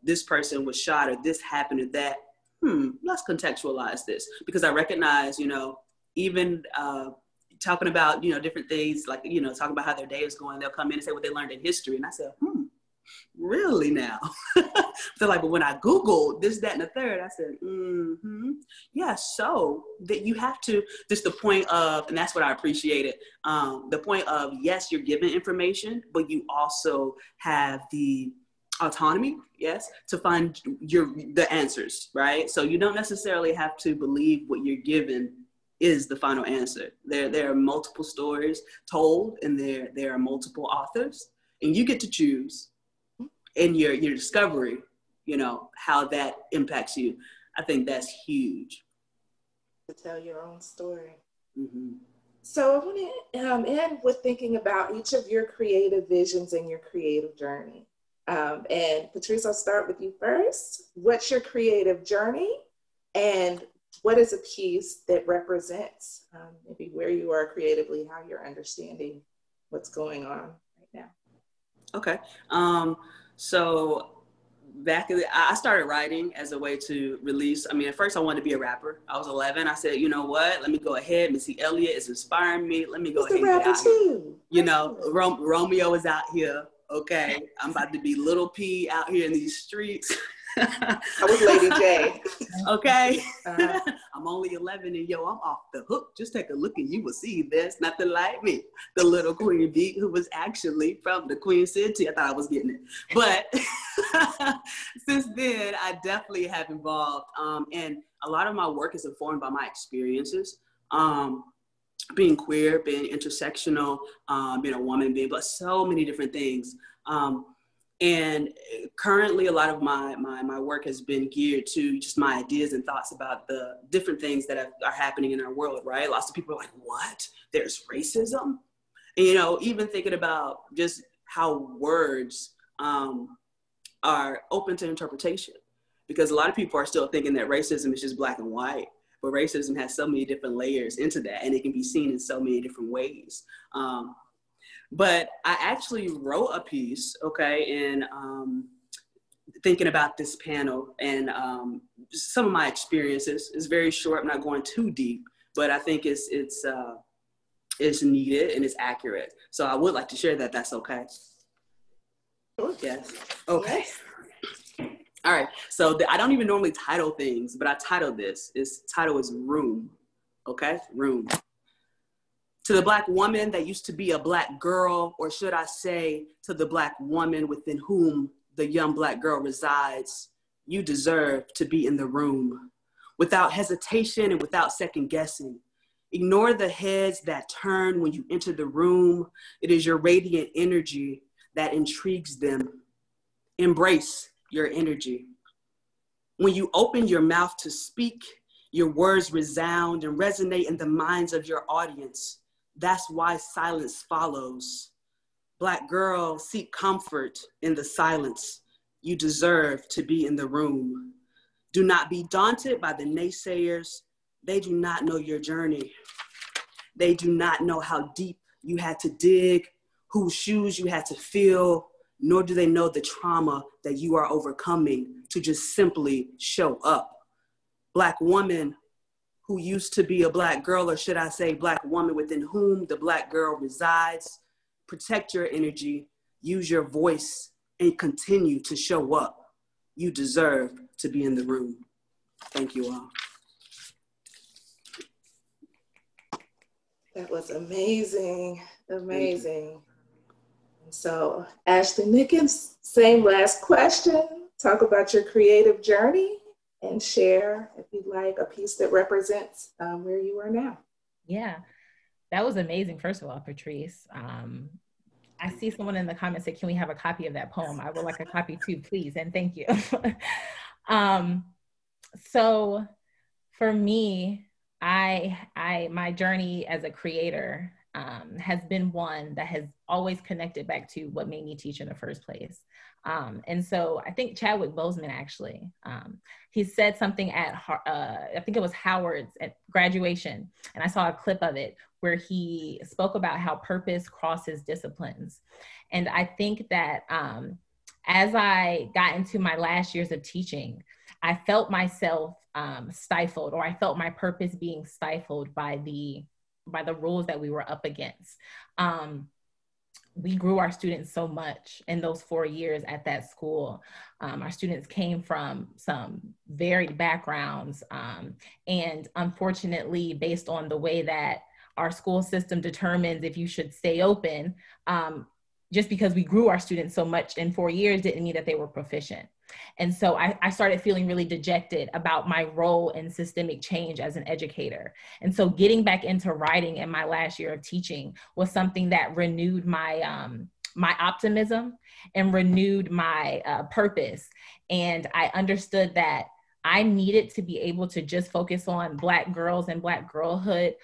this person was shot, or this happened, or that. Let's contextualize this, because I recognize, even talking about, you know, different things, like, you know, talking about how their day is going. They'll come in and say what they learned in history. And I said, really now? So like, but when I Googled this, that, and the third, I said, yeah, so that you have to, just the point of, and that's what I appreciated, the point of, yes, you're given information, but you also have the autonomy, yes, to find the answers, right? So you don't necessarily have to believe what you're given is the final answer. There are multiple stories told, and there are multiple authors, and you get to choose in your discovery, you know, how that impacts you. I think that's huge. To tell your own story. Mm-hmm. So I want to end with thinking about each of your creative visions and your creative journey. And Patrice, I'll start with you first. What's your creative journey, and what is a piece that represents maybe where you are creatively, how you're understanding what's going on right now? Okay. So I started writing as a way to release. I mean, at first I wanted to be a rapper. I was 11. I said, you know what? Let me go ahead. Missy Elliott is inspiring me. Let me go ahead and get out here. You know, Romeo is out here. Okay. I'm about to be Little P out here in these streets. I was Lady J. Okay. I'm only 11 and yo, I'm off the hook. Just take a look and you will see there's nothing like me. The little Queen Bee, who was actually from the Queen City. I thought I was getting it. But since then, I definitely have evolved. And a lot of my work is informed by my experiences. Being queer, being intersectional, being a woman, being Black, so many different things. And currently, a lot of my work has been geared to just my ideas and thoughts about the different things that are happening in our world, right? Lots of people are like, what? There's racism? And, you know, even thinking about just how words are open to interpretation. Because a lot of people are still thinking that racism is just black and white. But racism has so many different layers into that, and it can be seen in so many different ways. But I actually wrote a piece, okay, and thinking about this panel and some of my experiences. It's very short. I'm not going too deep, but I think it's needed and it's accurate. So I would like to share that. That's okay. Yes. Okay. Yes. All right. So I don't even normally title things, but I titled this. Its title is Room. Okay, Room. To the Black woman that used to be a Black girl, or should I say, to the Black woman within whom the young Black girl resides, you deserve to be in the room. Without hesitation and without second guessing. Ignore the heads that turn when you enter the room. It is your radiant energy that intrigues them. Embrace your energy. When you open your mouth to speak, your words resound and resonate in the minds of your audience. That's why silence follows. Black girl, seek comfort in the silence. You deserve to be in the room. Do not be daunted by the naysayers. They do not know your journey. They do not know how deep you had to dig, whose shoes you had to fill, nor do they know the trauma that you are overcoming to just simply show up. Black woman who used to be a Black girl, or should I say Black woman within whom the Black girl resides, protect your energy, use your voice, and continue to show up. You deserve to be in the room. Thank you all. That was amazing, amazing. So Ashley Nickens, same last question. Talk about your creative journey and share, if you'd like, a piece that represents where you are now. Yeah, that was amazing. First of all, Patrice, I see someone in the comments say, can we have a copy of that poem? I would like a copy too, please, and thank you. So for me, my journey as a creator has been one that has always connected back to what made me teach in the first place. And so I think Chadwick Boseman actually, he said something at, I think it was Howard's at graduation, and I saw a clip of it where he spoke about how purpose crosses disciplines. And I think that as I got into my last years of teaching, I felt myself stifled, or I felt my purpose being stifled by the by the rules that we were up against. We grew our students so much in those 4 years at that school. Our students came from some varied backgrounds. And unfortunately, based on the way that our school system determines if you should stay open, just because we grew our students so much in 4 years didn't mean that they were proficient. And so I started feeling really dejected about my role in systemic change as an educator. And so getting back into writing in my last year of teaching was something that renewed my, my optimism and renewed my purpose. And I understood that I needed to be able to just focus on Black girls and Black girlhood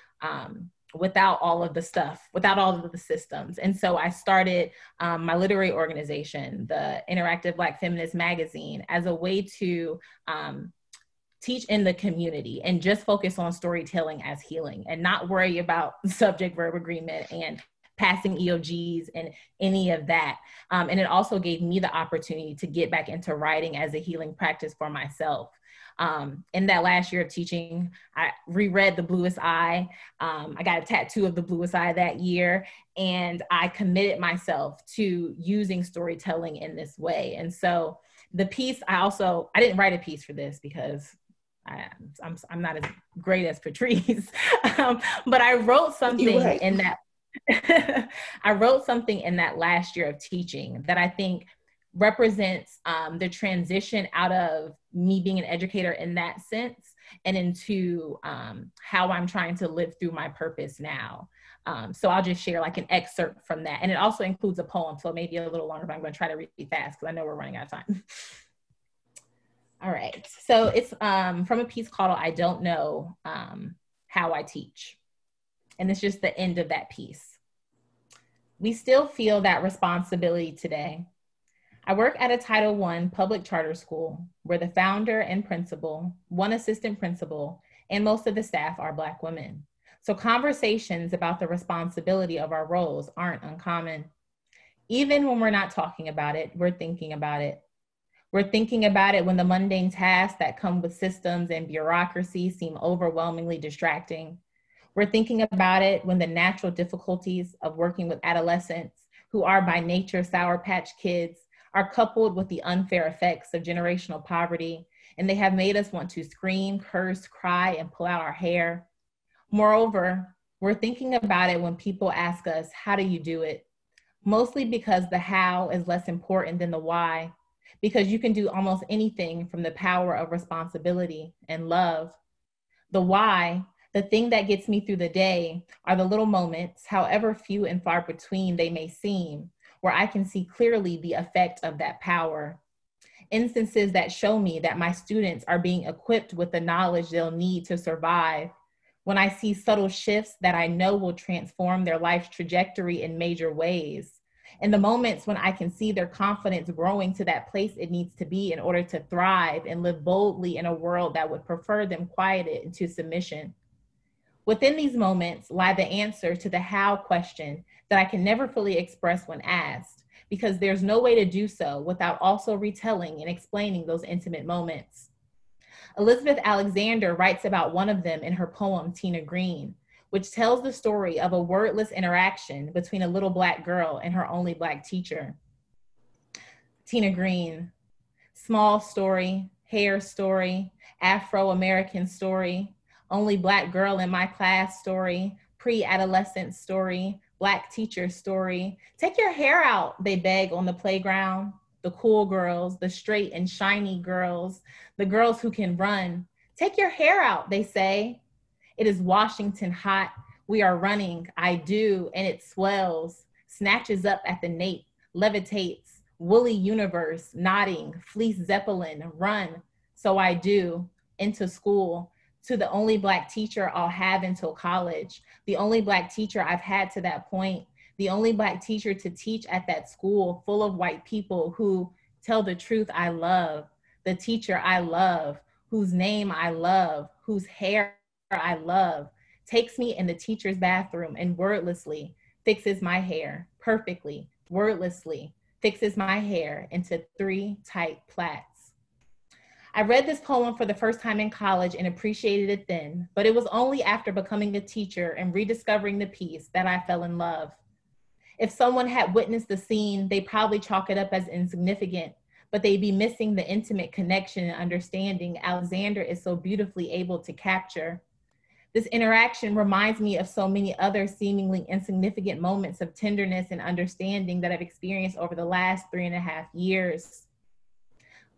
without all of the stuff, without all of the systems. And so I started my literary organization, the Interactive Black Feminist Magazine, as a way to teach in the community and just focus on storytelling as healing and not worry about subject-verb agreement and passing EOGs and any of that. And it also gave me the opportunity to get back into writing as a healing practice for myself. In that last year of teaching, I reread The Bluest Eye. I got a tattoo of the Bluest Eye that year, and I committed myself to using storytelling in this way. And so the piece, I didn't write a piece for this because I'm not as great as Patrice, but I wrote something in that, I wrote something in that last year of teaching that I think represents the transition out of me being an educator in that sense and into how I'm trying to live through my purpose now. So I'll just share like an excerpt from that. And it also includes a poem, so maybe a little longer, but I'm going to try to read fast because I know we're running out of time. All right, so it's from a piece called I Don't Know How I Teach. And it's just the end of that piece. We still feel that responsibility today. I work at a Title I public charter school where the founder and principal, one assistant principal, and most of the staff are Black women. So conversations about the responsibility of our roles aren't uncommon. Even when we're not talking about it, we're thinking about it. We're thinking about it when the mundane tasks that come with systems and bureaucracy seem overwhelmingly distracting. We're thinking about it when the natural difficulties of working with adolescents who are by nature Sour Patch Kids are coupled with the unfair effects of generational poverty, and they have made us want to scream, curse, cry, and pull out our hair. Moreover, we're thinking about it when people ask us, how do you do it? Mostly because the how is less important than the why, because you can do almost anything from the power of responsibility and love. The why, the thing that gets me through the day, are the little moments, however few and far between they may seem, where I can see clearly the effect of that power. Instances that show me that my students are being equipped with the knowledge they'll need to survive. When I see subtle shifts that I know will transform their life's trajectory in major ways. And the moments when I can see their confidence growing to that place it needs to be in order to thrive and live boldly in a world that would prefer them quieted into submission. Within these moments lie the answer to the how question that I can never fully express when asked, because there's no way to do so without also retelling and explaining those intimate moments. Elizabeth Alexander writes about one of them in her poem, Tina Greene, which tells the story of a wordless interaction between a little Black girl and her only Black teacher. Tina Greene, small story, hair story, Afro-American story, only Black girl in my class story, pre-adolescent story, Black teacher story. Take your hair out, they beg on the playground. The cool girls, the straight and shiny girls, the girls who can run. Take your hair out, they say. It is Washington hot. We are running, I do, and it swells, snatches up at the nape, levitates, woolly universe, nodding, fleece zeppelin, run. So I do, into school, to the only Black teacher I'll have until college, the only Black teacher I've had to that point, the only Black teacher to teach at that school full of white people who tell the truth I love, the teacher I love, whose name I love, whose hair I love, takes me in the teacher's bathroom and wordlessly fixes my hair perfectly, wordlessly fixes my hair into 3 tight plaits. I read this poem for the first time in college and appreciated it then, but it was only after becoming a teacher and rediscovering the piece that I fell in love. If someone had witnessed the scene, they'd probably chalk it up as insignificant, but they'd be missing the intimate connection and understanding Alexander is so beautifully able to capture. This interaction reminds me of so many other seemingly insignificant moments of tenderness and understanding that I've experienced over the last 3.5 years.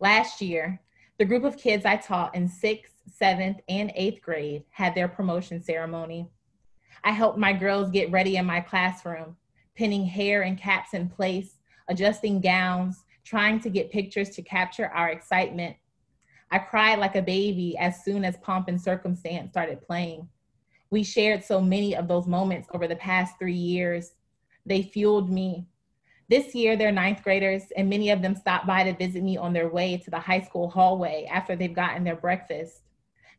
Last year, the group of kids I taught in 6th, 7th, and 8th grade had their promotion ceremony. I helped my girls get ready in my classroom, pinning hair and caps in place, adjusting gowns, trying to get pictures to capture our excitement. I cried like a baby as soon as Pomp and Circumstance started playing. We shared so many of those moments over the past 3 years. They fueled me. This year, they're 9th graders, and many of them stopped by to visit me on their way to the high school hallway after they've gotten their breakfast.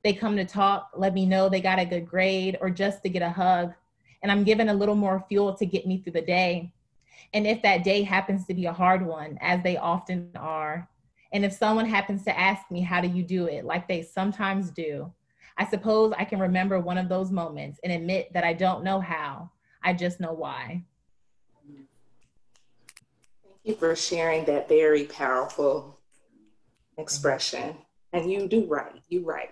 They come to talk, let me know they got a good grade, or just to get a hug, and I'm given a little more fuel to get me through the day. And if that day happens to be a hard one, as they often are, and if someone happens to ask me, how do you do it, like they sometimes do, I suppose I can remember one of those moments and admit that I don't know how, I just know why. Thank you for sharing that very powerful expression. And you do right, you right.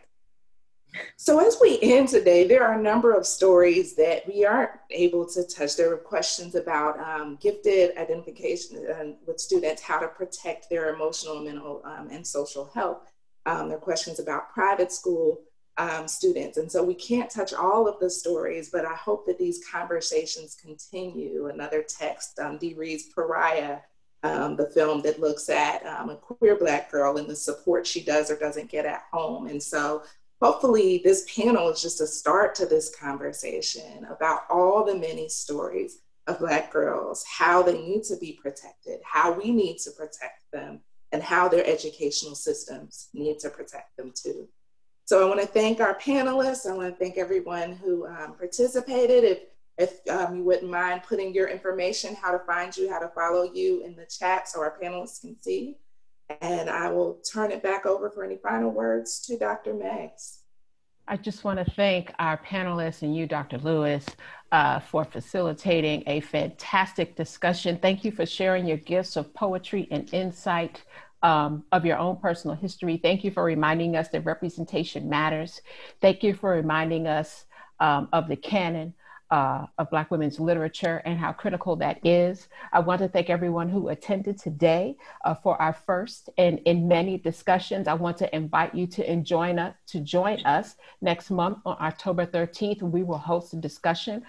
So as we end today, there are a number of stories that we aren't able to touch. There were questions about gifted identification with students, how to protect their emotional, mental, and social health. There are questions about private school students. And so we can't touch all of the stories, but I hope that these conversations continue. Another text, Dee Rees Pariah, the film that looks at a queer Black girl and the support she does or doesn't get at home. And so hopefully this panel is just a start to this conversation about all the many stories of Black girls, how they need to be protected, how we need to protect them, and how their educational systems need to protect them too. So I want to thank our panelists. I want to thank everyone who participated. If you wouldn't mind putting your information, how to find you, how to follow you in the chat so our panelists can see. And I will turn it back over for any final words to Dr. Meggs. I just want to thank our panelists and you, Dr. Lewis, for facilitating a fantastic discussion. Thank you for sharing your gifts of poetry and insight of your own personal history. Thank you for reminding us that representation matters. Thank you for reminding us of the canon of Black women's literature and how critical that is. I want to thank everyone who attended today for our first and in many discussions. I want to invite you to join us next month on October 13th. We will host a discussion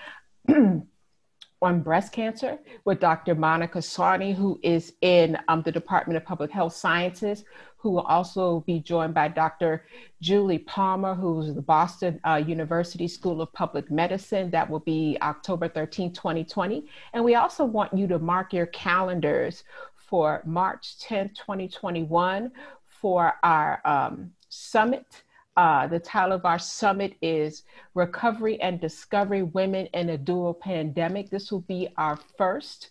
on breast cancer with Dr. Monica Sarney, who is in the Department of Public Health Sciences, who will also be joined by Dr. Julie Palmer, who's the Boston University School of Public Medicine. That will be October 13, 2020. And we also want you to mark your calendars for March 10, 2021 for our summit. The title of our summit is Recovery and Discovery Women in a Dual Pandemic. This will be our first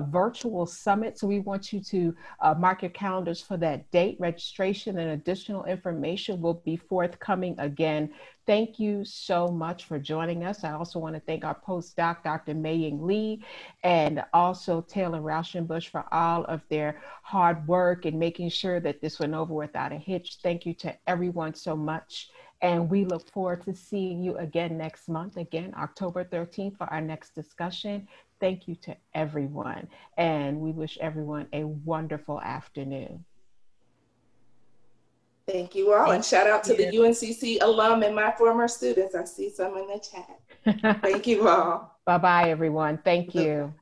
virtual summit. So we want you to mark your calendars for that date. Registration and additional information will be forthcoming again. Thank you so much for joining us. I also want to thank our postdoc, Dr. Mei-Ying Lee, and also Taylor Rauschenbusch for all of their hard work and making sure that this went over without a hitch. Thank you to everyone so much. And we look forward to seeing you again next month, again, October 13th for our next discussion. Thank you to everyone. And we wish everyone a wonderful afternoon. Thank you all. And shout out to the UNCC alum and my former students. I see some in the chat. Thank you all. Bye-bye, everyone. Thank you.